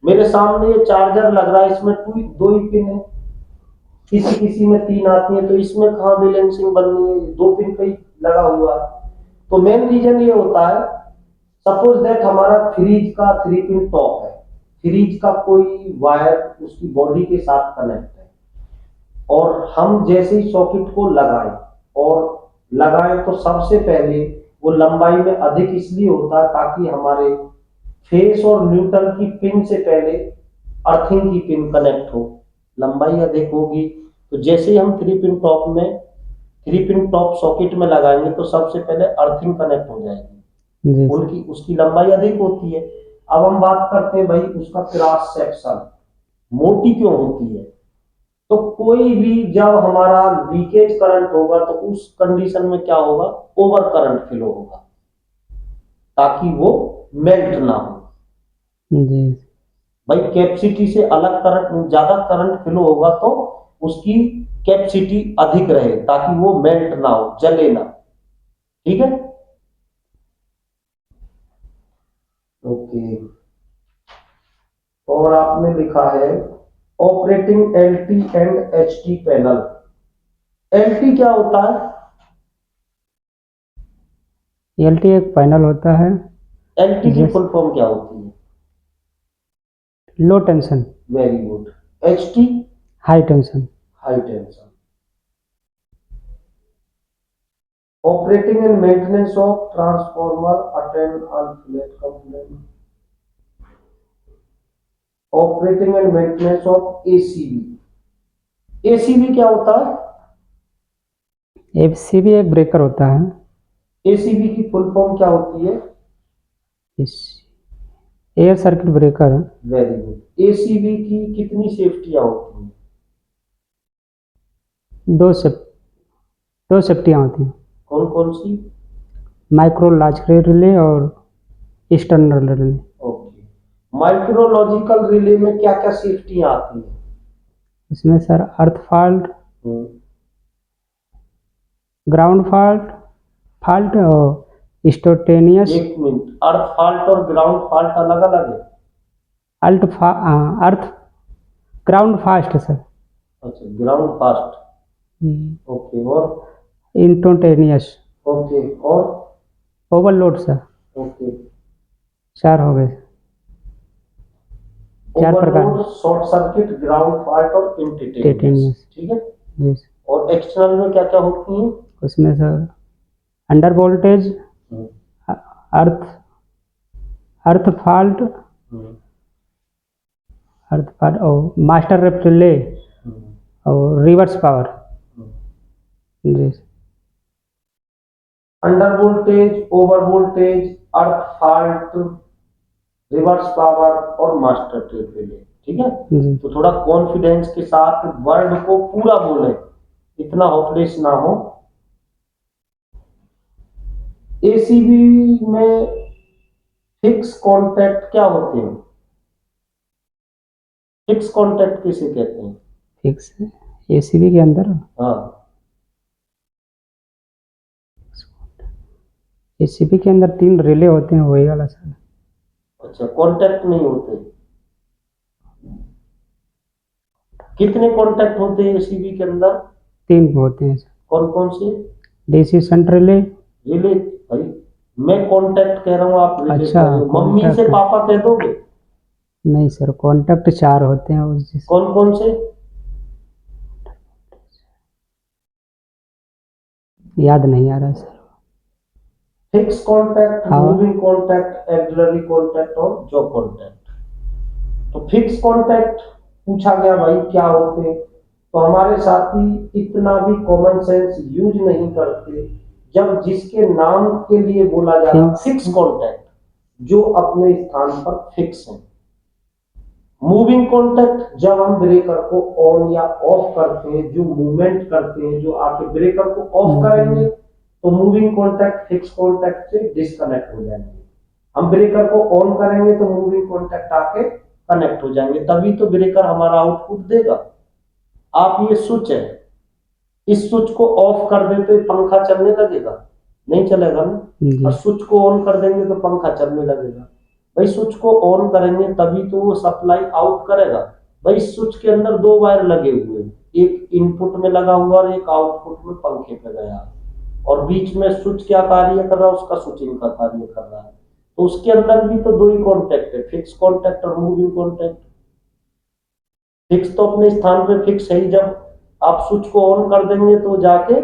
मेरे सामने ये चार्जर लग रहा है, इसमें 2 ही पिन है, किसी किसी में 3 आती है, तो इसमें कहाँ बैलेंसिंग बननी है? 2 पिन पे ही लगा हुआ है। तो मेन रीजन ये होता है, सपोज दैट हमारा फ्रिज का 3 पिन टॉप है, फ्रिज का कोई वायर उसकी बॉडी के साथ कनेक्ट है, और हम जैसे ही सॉकेट को लगाएं, और लगाएं तो सबसे पहले वो लंबाई में अधिक इसलिए होता है ताकि हमारे फेस और न्यूट्रल की पिन से पहले अर्थिंग की पिन कनेक्ट हो। लंबाई अधिक होगी तो जैसे ही हम 3 पिन टॉप में 3 पिन टॉप सॉकेट में लगाएंगे तो सबसे पहले अर्थिंग कनेक्ट हो जाएगी, जी सर। उनकी उसकी लंबाई अधिक होती है। अब हम बात करते हैं भाई उसका क्रॉस सेक्शन मोटी क्यों होती है? तो कोई भी जब हमारा लीकेज करंट होगा तो उस कंडीशन में क्या होगा? ओवर करंट फ्लो होगा, ताकि वो मेल्ट ना हो। जी भाई कैपेसिटी से अलग करंट, ज्यादा करंट फ्लो होगा तो उसकी कैपेसिटी अधिक रहे ताकि वो मेल्ट ना हो, जले ना। ठीक है, ओके। और आपने लिखा है operating LT and HT panel. LT क्या होता है? एलटी एक पैनल होता है। एलटी की जिस फुल फॉर्म क्या होती है? Low tension. Very good. HT? High tension. High tension. Operating and maintenance of transformer attend all flat complaint. Operating and maintenance of ACB. ACB क्या होता है? एसीबी एक ब्रेकर होता है। एसीबी की फुल फॉर्म क्या होती है? इस air circuit breaker. Very good. ACB की कितनी सेफ्टियां होती हैं? दो सेफ दो सेफ्टियाँ होती हैं। कौन कौन सी? माइक्रोलॉजिकल रिले और एक्सटर्नल रिले। ओके। माइक्रोलॉजिकल रिले में क्या क्या सेफ्टियां आती हैं? इसमें सर अर्थ फॉल्ट, हम्म, ग्राउंड फॉल्ट फॉल्ट और स्टोटेनियस। एक मिनट, अर्थ फॉल्ट और ग्राउंड फॉल्ट अलग अलग है? अर्थ ग्राउंड फास्ट सर। अच्छा, ग्राउंड फास्ट। ओके, और? इंस्टोटेनियस। ओके, और? Overload sir. ओके। 4 हो गए। 4 प्रकार। Overload, short circuit, ground fault और इंस्टेंटेनियस। टेटेनियस। ठीक है। जी सर। और एक्सटर्नल में क्या क्या होती हैं? उसमें sir under voltage, hmm, earth earth fault hmm, earth fault और मास्टर रिले हम्म, और रिवर्स पावर। हम्म। जी under voltage, over voltage, earth fault, reverse power और मास्टर ट्रेड रिले। ठीक है, जी। तो थोड़ा कॉन्फिडेंस के साथ वर्ड को पूरा बोले, इतना होपलेस ना हो। एसीबी में फिक्स कॉन्टैक्ट क्या होते हैं? फिक्स कॉन्टैक्ट किसे कहते हैं? फिक्स एसीबी के अंदर हाँ, एसीबी के अंदर 3 रिले होते हैं, वही वाला सर। अच्छा, कांटेक्ट नहीं होते। कितने कांटेक्ट होते हैं एसीबी के अंदर? 3 होते हैं सर। कौन कौन से? DC shunt relay. रिले? भाई मैं कांटेक्ट कह रहा हूँ, आप रिले अच्छा, कह रहे हो। मम्मी से contact। पापा कह दोगे? नहीं सर, कॉन्टैक्ट 4 होते हैं उस। कौन कौन से? याद नहीं आ रहा सर। फिक्स कांटेक्ट, हाँ। मूविंग कांटेक्ट, एक्सिलरी कांटेक्ट और जॉब कांटेक्ट। तो फिक्स कांटेक्ट पूछा गया भाई क्या होते हैं, तो हमारे साथी इतना भी कॉमन सेंस यूज नहीं करते। जब जिसके नाम के लिए बोला जाता है फिक्स कांटेक्ट, जो अपने स्थान पर फिक्स है। मूविंग कांटेक्ट जब हम ब्रेकर को ऑन या ऑफ करते हैं, जो मूवमेंट करते हैं, जो आके ब्रेकर को ऑफ करेंगे तो मूविंग कांटेक्ट फिक्स कांटेक्ट से डिस्कनेक्ट हो जाएंगे। हम ब्रेकर को ऑन करेंगे तो मूविंग कांटेक्ट आके कनेक्ट हो जाएंगे, तभी तो ब्रेकर हमारा आउटपुट देगा। आप ये स्विच है, इस स्विच को ऑफ कर देते तो पंखा चलने लगेगा? नहीं चलेगा ना। और स्विच को ऑन कर देंगे तो पंखा चलने लगेगा। भाई स्विच को ऑन करेंगे तभी तो वो सप्लाई आउट करेगा। भाई स्विच के अंदर 2 वायर लगे हुए हैं, एक इनपुट में लगा हुआ और एक आउटपुट में पंखे पे गया, और बीच में स्विच क्या कार्य कर रहा है, उसका स्विचिंग का कार्य कर रहा है। तो उसके अंदर भी तो 2 ही कॉन्टैक्ट है, फिक्स कॉन्टैक्ट और मूविंग कॉन्टैक्ट। फिक्स तो अपने स्थान पे फिक्स है ही, जब आप स्विच को ऑन कर देंगे तो जाके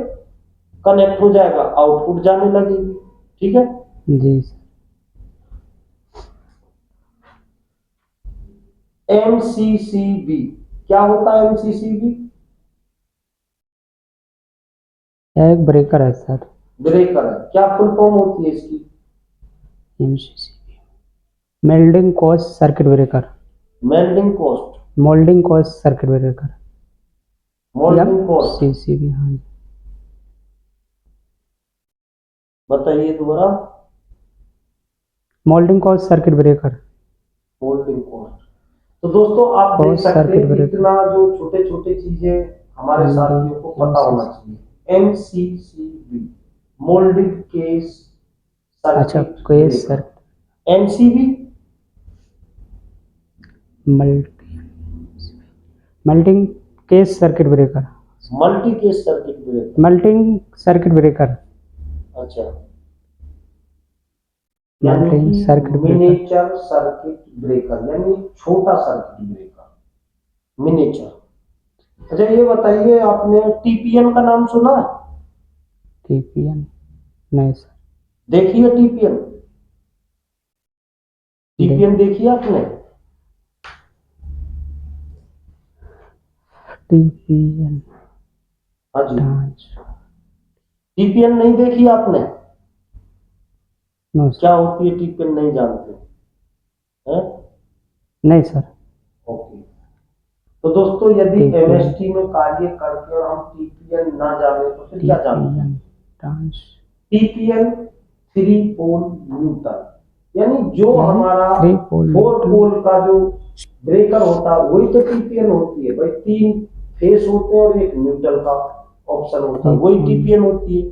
कनेक्ट हो जाएगा, आउटपुट जाने लगेगी। ठीक है जी। एमसीसीबी क्या होता है? एमसीसीबी एक ब्रेकर है सर। ब्रेकर है, क्या फुल फॉर्म होती है इसकी? MCCB melding cost circuit breaker. Melding cost, moulding cost circuit breaker. Moulding cost. CCB. हाँ। बताइए दोबारा। Moulding cost circuit breaker. Moulding cost. तो दोस्तों आप देख कॉस्ट सकते हैं सर्किट कि ब्रेकर। इतना जो छोटे छोटे चीजें हमारे साथियों को पता होना चाहिए। एमसीसीबी मोल्डिंग केस अच्छा, circuit case breaker. Circuit. MCB moulding case circuit breaker. Multi case circuit breaker. Moulding circuit breaker. अच्छा, moulding circuit breaker. Miniature circuit breaker यानी छोटा सर्किट ब्रेकर, मिनिएचर। अच्छा ये बताइए, आपने टीपीएन का नाम सुना? टीपीएन नहीं सर। देखिए टीपीएन, टीपीएन देखिए आपने? टीपीएन। हाँ जी, टीपीएन नहीं देखी आपने? नो क्या होती है टीपीएन नहीं जानते हैं? नहीं सर। ओके, तो दोस्तों यदि एमएसटी में कार्य करते और हम टीपीएन ना जाने तो फिर क्या जानते हैं? टीपीएन 3 पोल न्यूट्रल, यानी जो हमारा 4 पोल का जो ब्रेकर होता है वही तो टीपीएन होती है। भाई 3 फेस होते हैं और एक न्यूट्रल का ऑप्शन होता है, वही टीपीएन होती है।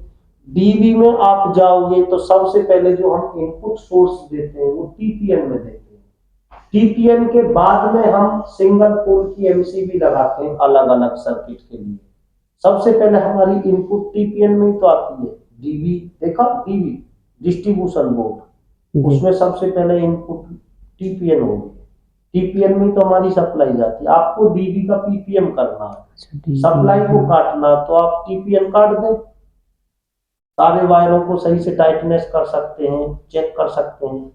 डीबी में आप जाओगे तो सबसे पहले जो हम इनपुट सोर्स देते हैं वो टीपीएन में देते हैं। टीपीएन के बाद में हम सिंगल पोल की एमसीबी लगाते हैं अलग अलग सर्किट के लिए। सबसे पहले हमारी इनपुट टीपीएन में ही तो आती है। डीबी देखा, डीबी डिस्ट्रीब्यूशन बोर्ड, उसमें सबसे पहले इनपुट टीपीएन होगी। टीपीएन में तो हमारी सप्लाई जाती है। आपको डीबी का पीपीएम करना है, सप्लाई को काटना, तो आप टीपीएन काट दें, सारे वायरों को सही से टाइटनेस कर सकते हैं, चेक कर सकते हैं।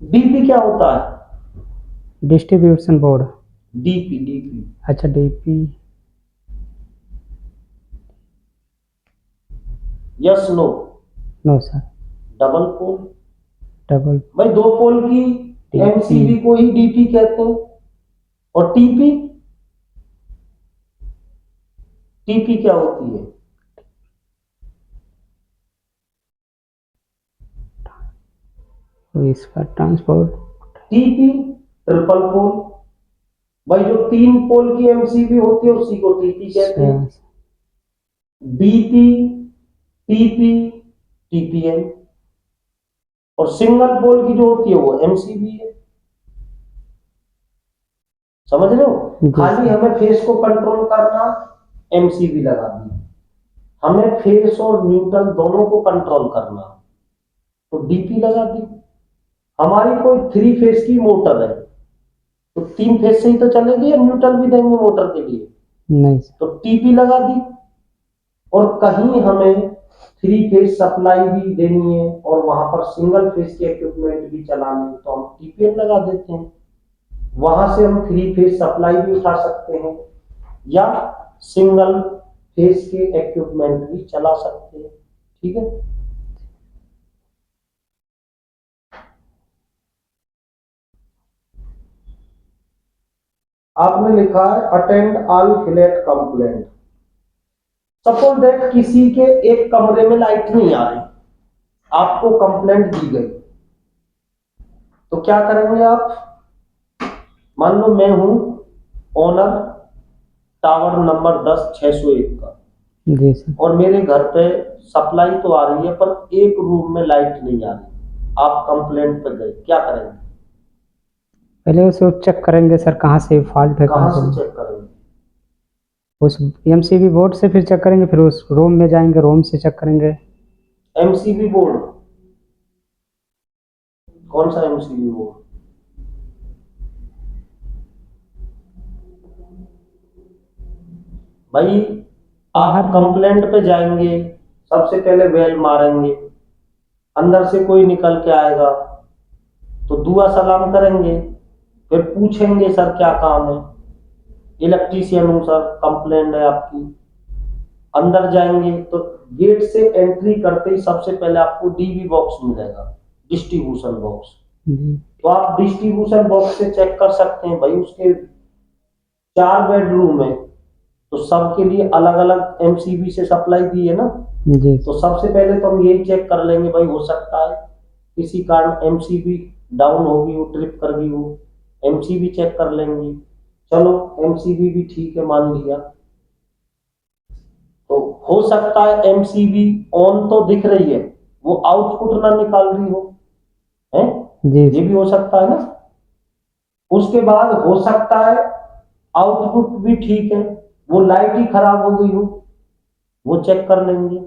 डीपी क्या होता है? Distribution board. DP, DP. अच्छा, DP. Yes no? No sir. Double pole. Double. भाई 2 पोल की एमसीबी को ही डीपी कहते हैं। और टीपी, टीपी क्या होती है? तो इसका ट्रांसपोर्ट। टीपी ट्रिपल पोल। भाई जो 3 पोल की एमसीबी होती है उसी को टीपी कहते हैं। डीपी, टीपी, TPM, और सिंगल पोल की जो होती है वो MCB है। समझ रहे हो? खाली हमें फेस को कंट्रोल करना, MCB लगा दी। हमें फेस और न्यूट्रल दोनों को कंट्रोल करना, तो DP लगा दी। हमारी कोई 3 फेस की मोटर है, तो 3 फेस से ही तो चलेगी, या न्यूट्रल भी देंगे मोटर के लिए? नहीं सर। तो TP लगा दी। और कहीं हमें 3 फेस सप्लाई भी देनी है और वहां पर सिंगल फेस के इक्विपमेंट भी चलाने, तो हम TPM लगा देते हैं। वहां से हम 3 फेस सप्लाई भी उठा सकते हैं या सिंगल फेस के इक्विपमेंट भी चला सकते हैं। ठीक है। आपने लिखा है attend all flat complaint. Suppose that किसी के एक कमरे में लाइट नहीं आ रही, आपको कंप्लेंट दी गई, तो क्या करेंगे आप? मान लो मैं हूं ओनर टावर नंबर 10/601 का, जी सर। और मेरे घर पे सप्लाई तो आ रही है पर एक रूम में लाइट नहीं आ रही, आप कंप्लेंट पे गए, क्या करेंगे? पहले उसे चेक करेंगे सर, कहाँ से फॉल्ट है, कहां से चेक करेंगे? उस MCB बोर्ड से फिर चेक करेंगे, फिर उस रूम में जाएंगे, रूम से चेक करेंगे। MCB board? कौन सा MCB बोर्ड? भाई आप कंप्लेंट पे जाएंगे, सबसे पहले बेल मारेंगे, अंदर से कोई निकल के आएगा तो दुआ सलाम करेंगे, फिर पूछेंगे सर क्या काम है, इलेक्ट्रीशियन हूं सर, कंप्लेंट है आपकी। अंदर जाएंगे तो गेट से एंट्री करते ही सबसे पहले आपको DB बॉक्स मिलेगा, डिस्ट्रीब्यूशन बॉक्स। तो आप डिस्ट्रीब्यूशन बॉक्स से चेक कर सकते हैं, भाई उसके 4 बेडरूम है तो सबके लिए अलग अलग MCB से सप्लाई दी है ना जी। तो सबसे पहले तो हम यही चेक कर लेंगे, भाई हो सकता है किसी कारण MCB डाउन होगी, वो ट्रिप कर गई, वो MCB चेक कर लेंगे। चलो MCB भी ठीक है, मान लिया। तो हो सकता है MCB ऑन तो दिख रही है, वो आउटपुट ना निकाल रही हो, है जी। ये भी हो सकता है ना। उसके बाद हो सकता है आउटपुट भी ठीक है, वो लाइट ही खराब हो गई हो, वो चेक कर लेंगे।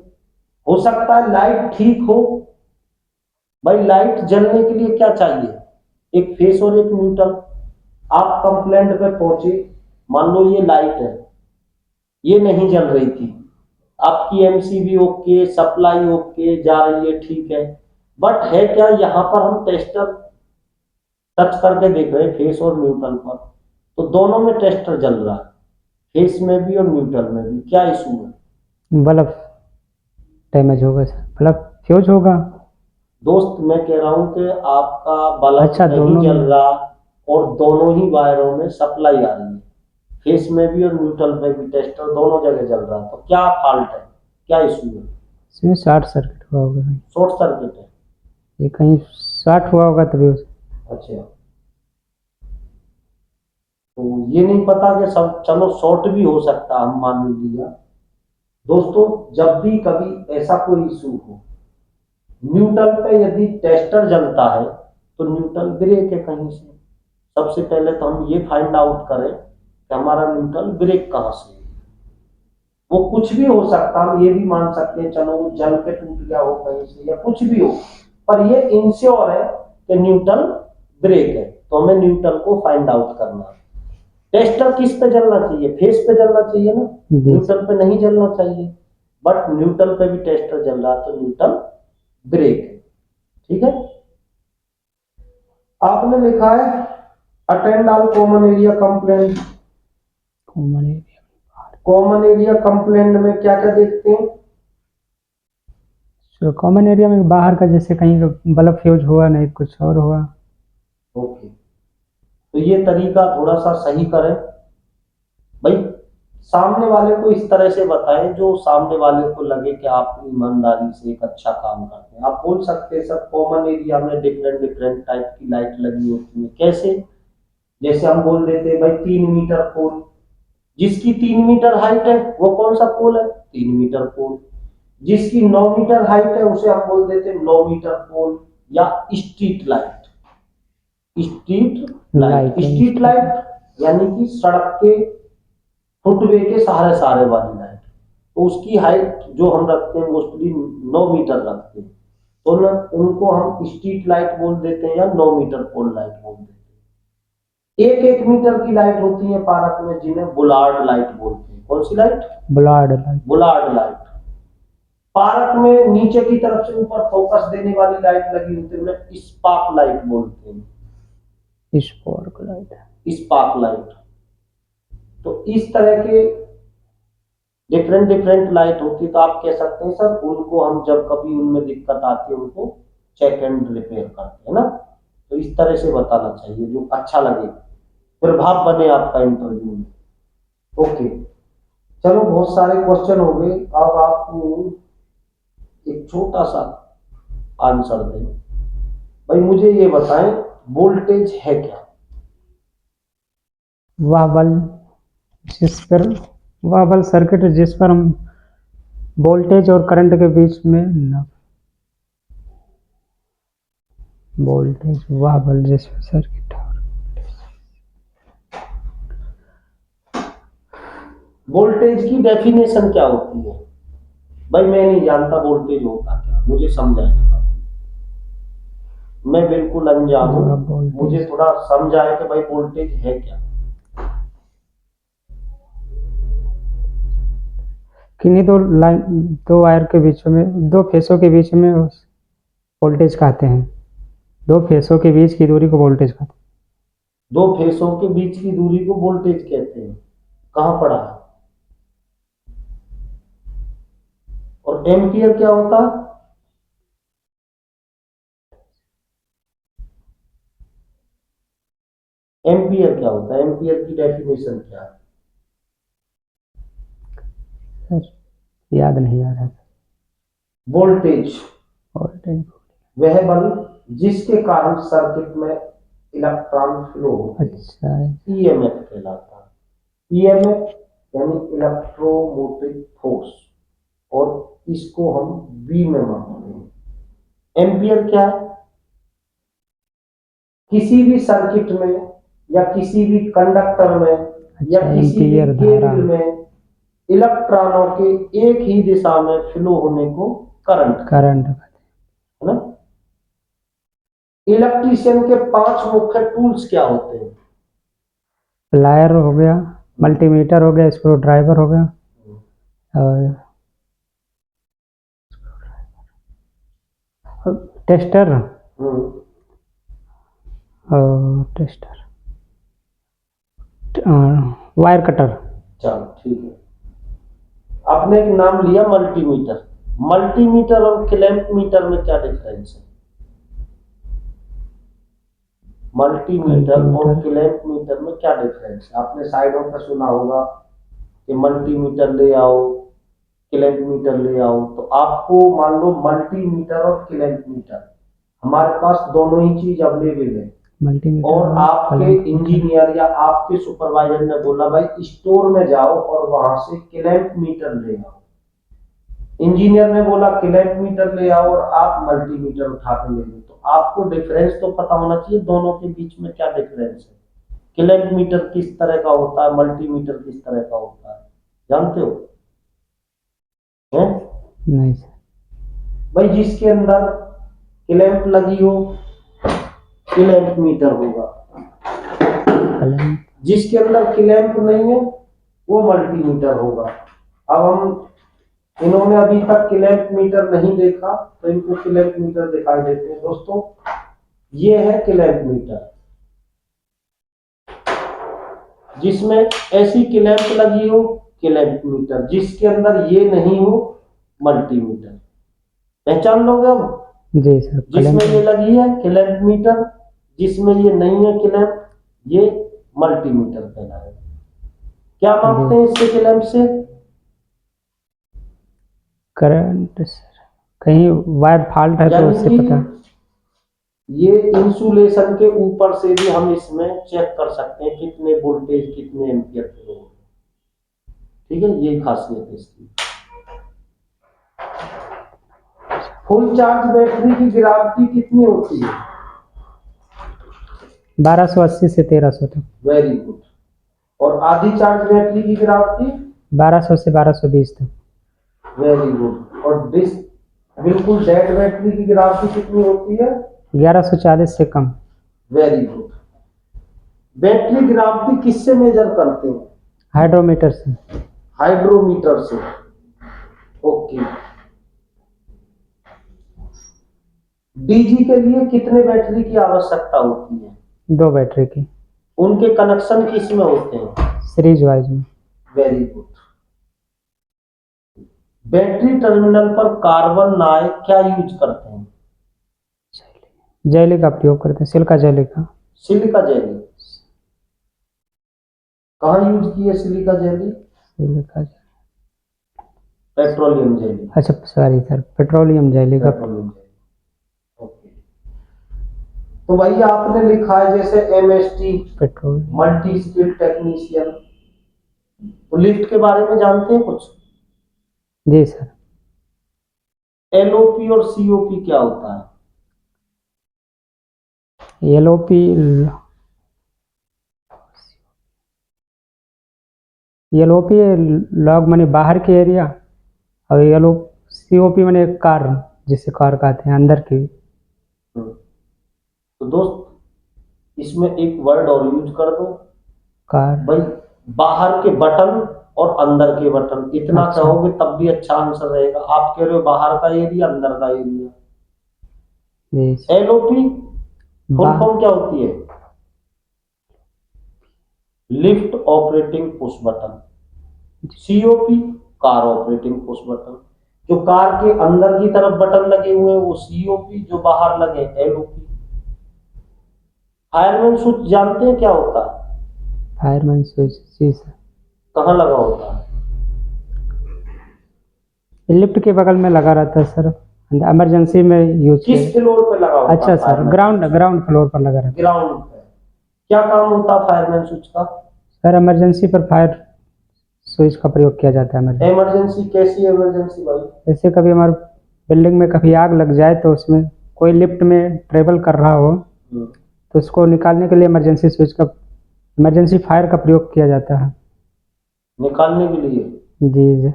हो सकता है लाइट ठीक हो। भाई लाइट जलने के लिए क्या चाहिए? एक फेस और एक न्यूट्रल। आप कंप्लेंट पे पहुंचे, मान लो ये लाइट है, ये नहीं जल रही थी, आपकी MCB ओके, सप्लाई ओके, जा रही है, ठीक है, बट है क्या, यहाँ पर हम टेस्टर टच करके देख रहे हैं फेस और न्यूट्रल पर, तो दोनों में टेस्टर जल रहा है, फेस में भी और न्यूट्रल में भी। क्या इशू है? बल्ब डैमेज होगा सर, बल्ब फ्यूज होगा। दोस्त मैं कह रहा हूं कि आपका बल्ब नहीं जल रहा और दोनों ही वायरों में सप्लाई आ रही है, फेस में भी और न्यूट्रल में भी टेस्टर दोनों जगह जल रहा है, तो क्या फॉल्ट है, क्या इशू है? इसमें शॉर्ट सर्किट हुआ होगा। शॉर्ट सर्किट है, ये कहीं शॉर्ट हुआ होगा तभी। अच्छा, तो ये नहीं पता कि सब, चलो शॉर्ट भी हो सकता, हम मान लिया। दोस्तों जब भी कभी ऐसा कोई इशू हो, न्यूट्रल पे यदि टेस्टर जलता है तो न्यूट्रल ब्रेक है कहीं से। सबसे पहले तो हम ये फाइंड आउट करें कि हमारा न्यूट्रल ब्रेक कहां से है। वो कुछ भी हो सकता, हम ये भी मान सकते हैं चलो वो जल के टूट गया हो कहीं से या कुछ भी हो, पर ये इंश्योर है कि न्यूट्रल ब्रेक है, तो हमें न्यूट्रल को फाइंड आउट करना है। टेस्टर किस पे जलना चाहिए? फेस पे जलना चाहिए ना, न्यूट्रल पे नहीं जलना चाहिए, बट न्यूट्रल पे भी टेस्टर जल रहा है तो न्यूट्रल ब्रेक है। ठीक है। आपने लिखा है attend all common area complaint. Common area complaint में क्या क्या देखते हैं? कॉमन एरिया में बाहर का, जैसे कहीं बल्ब फ्यूज हुआ, नहीं कुछ और हुआ। ओके, तो ये तरीका थोड़ा सा सही करें भाई, सामने वाले को इस तरह से बताएं जो सामने वाले को लगे कि आप ईमानदारी से एक अच्छा काम करते हैं। आप बोल सकते हैं सर कॉमन एरिया में डिफरेंट डिफरेंट टाइप की लाइट लगी होती है, कैसे? जैसे हम बोल देते हैं भाई 3 मीटर पोल, जिसकी 3 मीटर हाइट है वो कौन सा पोल है? 3 मीटर पोल। जिसकी 9 मीटर हाइट है उसे हम बोल देते हैं 9 मीटर पोल या स्ट्रीट लाइट। स्ट्रीट लाइट यानी कि सड़क के फुटवे के सहारे सहारे वाली लाइट। तो उसकी हाइट जो हम रखते हैं मोस्टली 9 मीटर रखते हैं, तो ना उनको हम स्ट्रीट लाइट बोल देते हैं या 9 मीटर पोल लाइट बोल देते हैं। 1-1 मीटर की लाइट होती है पार्क में, जिन्हें बुलार्ड लाइट बोलते हैं। कौन सी लाइट? Bullard light. पार्क में नीचे की तरफ से ऊपर फोकस देने वाली लाइट लगी होती है, उन्हें स्पार्क लाइट बोलते हैं। Spark light. तो इस तरह के डिफरेंट लाइट होती है। तो आप कह सकते हैं सर उनको हम जब कभी उनमें दिक्कत आती है उनको चेक एंड रिपेयर करते हैं ना। तो इस तरह से बताना चाहिए जो अच्छा लगे, प्रभाव बने आपका इंटरव्यू में। ओके, चलो बहुत सारे क्वेश्चन हो गए। अब आपको एक छोटा सा आंसर दें। भाई मुझे ये बताएं, वोल्टेज है क्या? वह बल सर्किट जिस पर हम वोल्टेज और करंट के बीच में वोल्टेज वह बल जिस पर सर्किट वोल्टेज की डेफिनेशन क्या होती है? भाई मैं नहीं जानता वोल्टेज होता क्या, मुझे समझाएं। मैं बिल्कुल अनजान हूँ, मुझे थोड़ा समझाए कि भाई वोल्टेज है क्या। किन्हीं दो वायर के बीच में, दो फेसों के बीच में वोल्टेज कहते हैं। दो फेसों के बीच की दूरी को वोल्टेज कहते हैं। दो फेसों के बीच की दूरी को वोल्टेज कहते हैं। कहाँ पढ़ा है? और एम्पियर क्या होता है? एम्पियर क्या होता है? एम्पियर की डेफिनेशन क्या है? याद नहीं आ रहा। वोल्टेज वह बल जिसके कारण सर्किट में इलेक्ट्रॉन फ्लो होते हैं। अच्छा, ईएमएफ कहलाता है। ईएमएफ यानी इलेक्ट्रोमोटिव फोर्स, और इसको हम वी में मानते हैं। एम्पियर क्या है? किसी भी सर्किट में या किसी भी कंडक्टर में या किसी भी केबल में इलेक्ट्रॉनों के एक ही दिशा में फ्लो होने को करंट है ना। इलेक्ट्रीशियन के 5 मुख्य टूल्स क्या होते हैं? प्लायर हो गया, मल्टीमीटर हो गया, स्क्रू ड्राइवर हो गया, और टेस्टर वायर कटर। चलो ठीक है। आपने एक नाम लिया मल्टीमीटर। मल्टीमीटर और क्लैंप मीटर में क्या डिफरेंस है? मल्टीमीटर और क्लैंप मीटर में क्या डिफरेंस है? आपने साइडों पर सुना होगा कि मल्टीमीटर ले आओ, क्लैंप मीटर ले आओ। तो आपको मान लो मल्टीमीटर और क्लैंप मीटर, हमारे पास दोनों ही चीज अवेलेबल है, और आपके इंजीनियर या आपके सुपरवाइजर ने बोला भाई स्टोर में जाओ और वहां से क्लैंप मीटर ले आओ। इंजीनियर ने बोला क्लैंप मीटर ले आओ और आप मल्टीमीटर उठा के ले लो। तो आपको डिफरेंस तो पता होना चाहिए दोनों के बीच में क्या डिफरेंस है। क्लैंप मीटर किस तरह का होता है, मल्टीमीटर किस तरह का होता है, जानते हो? है? नहीं भाई जिसके अंदर क्लैंप लगी हो क्लैंप मीटर होगा, जिसके अंदर क्लैंप नहीं है वो मल्टीमीटर होगा। अब हम इन्होंने अभी तक क्लैंप मीटर नहीं देखा तो इनको क्लैंप मीटर दिखाई देते हैं। दोस्तों ये है क्लैंप मीटर, जिसमें ऐसी क्लैंप लगी हो क्लैंप मीटर, जिसके अंदर ये नहीं हो मल्टीमीटर। पहचान लोगे अब? जी सर। जिसमें ये लगी है क्लैंप मीटर, जिसमें ये नहीं है क्लैंप, ये मल्टीमीटर कहलाएगा। क्या मापते हैं इससे क्लैंप से? करंट सर, कहीं वायर फॉल्ट है तो उससे पता। ये इंसुलेशन के ऊपर से भी हम इसमें चेक कर सकते हैं कितने वोल्टेज कितने एम्पियर फ्लो। ठीक है, ये खासियत है इसकी। फुल चार्ज बैटरी की गिरावटी कितनी होती है? 1280 से 1300 तक। Very good. और आधी चार्ज बैटरी की गिरावटी? 1200 से 1220 तक। Very good. और बिल्कुल डेड बैटरी की गिरावटी कितनी होती है? 1140 से कम। Very good. बैटरी गिरावटी किससे मेजर करते हैं? हाइड्रोमीटर से। हाइड्रोमीटर से। ओके। डीजी के लिए कितने बैटरी की आवश्यकता होती है? 2 बैटरी की। उनके कनेक्शन किस में होते हैं? सीरीज वाइज में। Very good. बैटरी टर्मिनल पर कार्बन नाय क्या यूज करते हैं? जेली का प्रयोग करते हैं, सिलिका जेली का। Silica jelly. कहाँ यूज की है silica jelly? Silica jelly. Petroleum jelly. अच्छा सॉरी सर, पेट्रोलियम जेली का। Petroleum jelly. ओके। तो भाई आपने लिखा है जैसे MST petrol. Multi skill technician, तो लिफ्ट के बारे में जानते हैं कुछ? जी सर। एलओपी और सीओपी क्या होता है? एलओपी लॉग माने बाहर के एरिया, और एलो सीओपी माने कार, जिसे कार कहते हैं, अंदर की। तो दोस्त इसमें एक वर्ड और यूज कर दो कार। भाई, बाहर के बटन और अंदर के बटन, इतना अच्छा। कहोगे तब भी अच्छा आंसर रहेगा। आप कह रहे हो बाहर का एरिया अंदर का एरिया। जी। एलओपी फुल फॉर्म क्या होती है? Lift operating push button. COP car operating push button. जो कार के अंदर की तरफ बटन लगे हुए हैं वो सीओपी, जो बाहर लगे एलओपी। फायरमैन स्विच जानते हैं क्या होता है? फायरमैन स्विच, जी सर। कहाँ लगा होता है? लिफ्ट के बगल में लगा रहता है सर, इमरजेंसी में यूज किस किया। फ्लोर पे लगा होता है? अच्छा सर, ग्राउंड फ्लोर पर लगा रहता है। ग्राउंड पे। क्या काम होता है फायरमैन स्विच का? सर इमरजेंसी पर फायर स्विच का प्रयोग किया जाता है। इमरजेंसी कैसी इमरजेंसी भाई? जैसे कभी हमारे बिल्डिंग में कभी आग लग जाए, तो उसमें कोई लिफ्ट में ट्रेवल कर रहा हो, तो उसको निकालने के लिए इमरजेंसी फायर का प्रयोग किया जाता है। निकालने के लिए? जी जी।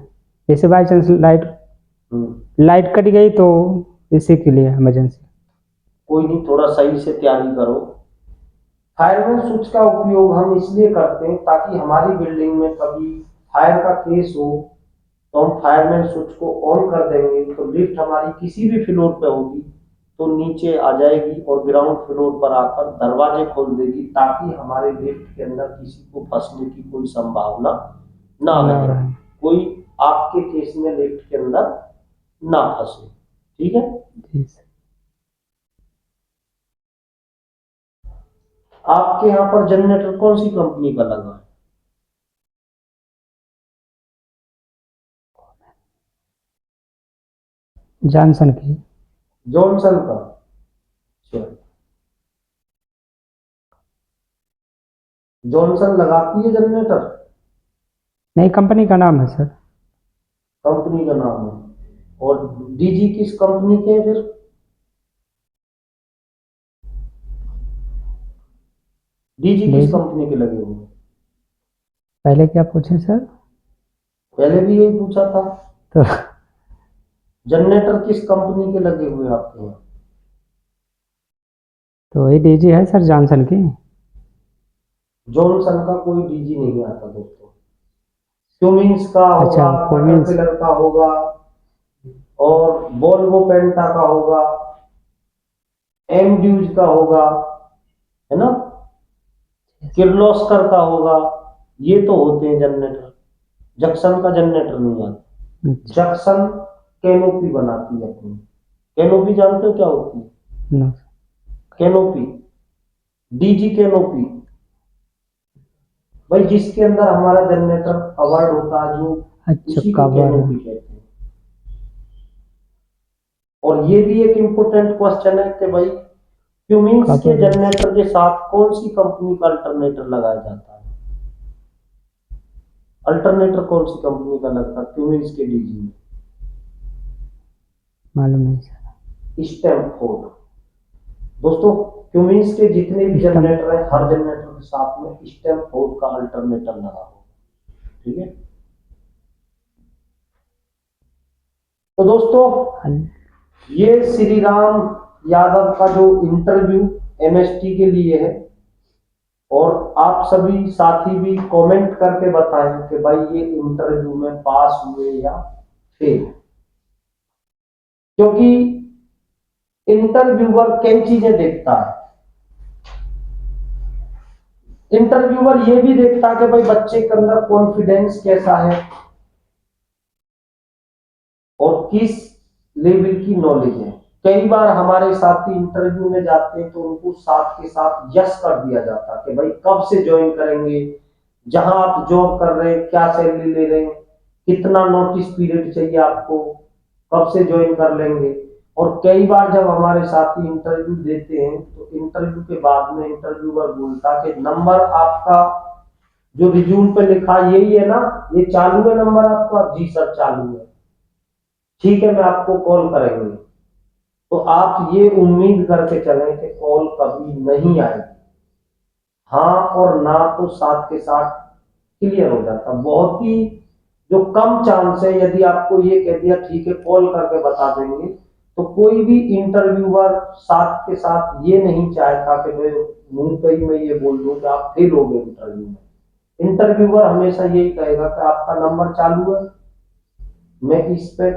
जैसे बाई चांस लाइट कट गई, तो इसी के लिए इमरजेंसी। कोई नहीं, थोड़ा सही से तैयारी करो। फायरमैन स्विच का उपयोग हम इसलिए करते हैं ताकि हमारी बिल्डिंग में कभी फायर का केस हो तो हम फायरमैन स्विच को ऑन कर देंगे, तो लिफ्ट हमारी किसी भी फ्लोर पे होगी तो नीचे आ जाएगी और ग्राउंड फ्लोर पर आकर दरवाजे खोल देगी, ताकि हमारे लिफ्ट के अंदर किसी को फंसने की कोई संभावना ना रहे, कोई आग के केस में लिफ्ट के अंदर ना फंसे। ठीक है जी सर। आपके यहाँ पर जनरेटर कौन सी कंपनी का लगा है? जॉनसन की। जॉनसन का। चलो, जॉनसन लगाती है जनरेटर? नई कंपनी का नाम है सर। कंपनी का नाम है। और डीजी किस कंपनी के हैं फिर? डीजी किस कंपनी के लगे हुए? पहले क्या पूछे सर? पहले भी यही पूछा था। तो जनरेटर किस कंपनी के लगे हुए आपके यहाँ? तो ये डीजी है सर, जॉनसन की। जॉनसन का कोई डीजी नहीं आता दोस्तों। क्यूमिंस का होगा, अच्छा, क्यूमिंस। कैटरपिलर का होगा, और वोल्वो पेंटा का होगा, एमड्यूज का होगा, है ना, किर्लोस्कर का होगा। ये तो होते हैं जनरेटर। जक्सन का जनरेटर नहीं आता। जक्सन कैनोपी बनाती है अपनी। कैनोपी जानते हो क्या होती है? नो। कैनोपी, डीजी कैनोपी, भाई जिसके अंदर हमारा जनरेटर कवर्ड होता है, जो अच्छा, उसी को कवर। कैनोपी कहते हैं। और ये भी एक इंपॉर्टेंट क्वेश्चन है कि भाई क्यूमिंस के जनरेटर के साथ कौन सी कंपनी का अल्टरनेटर लगाया जाता है? अल्टरनेटर कौन सी कंपनी का लगता है क्यूमिंस के डीजी में? मालूम नहीं सर। स्टैमफोर्ड। दोस्तों क्यूमिंस के जितने भी जनरेटर है, हर जनरेटर के साथ में स्टैमफोर्ड का अल्टरनेटर लगा हो, ठीक है। तो दोस्तों ये श्री राम यादव का जो इंटरव्यू एमएसटी के लिए है, और आप सभी साथी भी कमेंट करके बताएं कि भाई ये इंटरव्यू में पास हुए या फेल, क्योंकि इंटरव्यूअर कई चीजें देखता है। इंटरव्यूअर ये भी देखता है कि भाई बच्चे के अंदर कॉन्फिडेंस कैसा है और किस लेवल की नॉलेज है। कई बार हमारे साथी इंटरव्यू में जाते हैं तो उनको साथ के साथ यस कर दिया जाता है कि भाई कब से ज्वाइन करेंगे, जहां आप जॉब कर रहे हैं क्या सैलरी ले रहे हैं, कितना नोटिस पीरियड चाहिए आपको, कब से ज्वाइन कर लेंगे। और कई बार जब हमारे साथी इंटरव्यू देते हैं तो इंटरव्यू के बाद में इंटरव्यूअर बोलता कि नंबर आपका जो रिज्यूम पे लिखा यही है ना, ये चालू है नंबर आपका? जी सर चालू है, ठीक है मैं आपको कॉल करेंगे। तो आप ये उम्मीद करके चलें कि कॉल कभी नहीं आएगी। हाँ और ना तो साथ के साथ क्लियर हो जाता। बहुत ही जो कम चांस है, यदि आपको ये कह दिया ठीक है कॉल करके बता देंगे, तो कोई भी इंटरव्यूअर साथ के साथ ये नहीं चाहता कि मैं मुंह पे ही मैं ये बोल दूं कि आप फेल हो गए इंटरव्यू में। इंटरव्यूअर हमेशा यही कहेगा कि आपका नंबर चालू है, मैं इस पे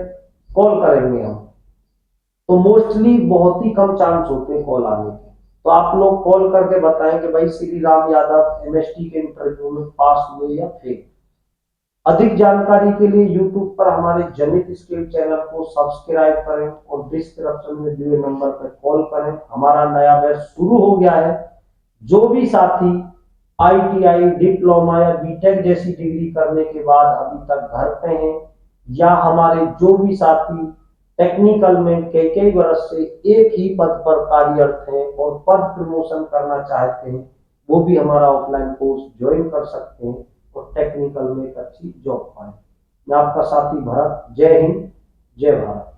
कॉल करेंगे हम। तो मोस्टली बहुत ही कम चांस होते हैं कॉल आने के। तो आप लोग कॉल करके बताएं कि भाई श्री राम यादव एमएसटी के इंटरव्यू में पास हुए या फेल। अधिक जानकारी के लिए YouTube पर हमारे जनित स्किल चैनल को सब्सक्राइब करें और डिस्क्रिप्शन में दिए नंबर पर कॉल करें। हमारा नया बैच शुरू हो गया है। जो भी साथी ITI, डिप्लोमा या बीटेक जैसी डिग्री करने के बाद अभी तक घर पे हैं, या हमारे जो भी साथी टेक्निकल में कई कई वर्ष से एक ही पद पर कार्यरत हैं और पद प्रमोशन करना चाहते हैं, वो भी हमारा ऑफलाइन कोर्स ज्वाइन कर सकते हैं और टेक्निकल में एक अच्छी जॉब पाएं। मैं आपका साथी भरत। जय हिंद, जय भारत।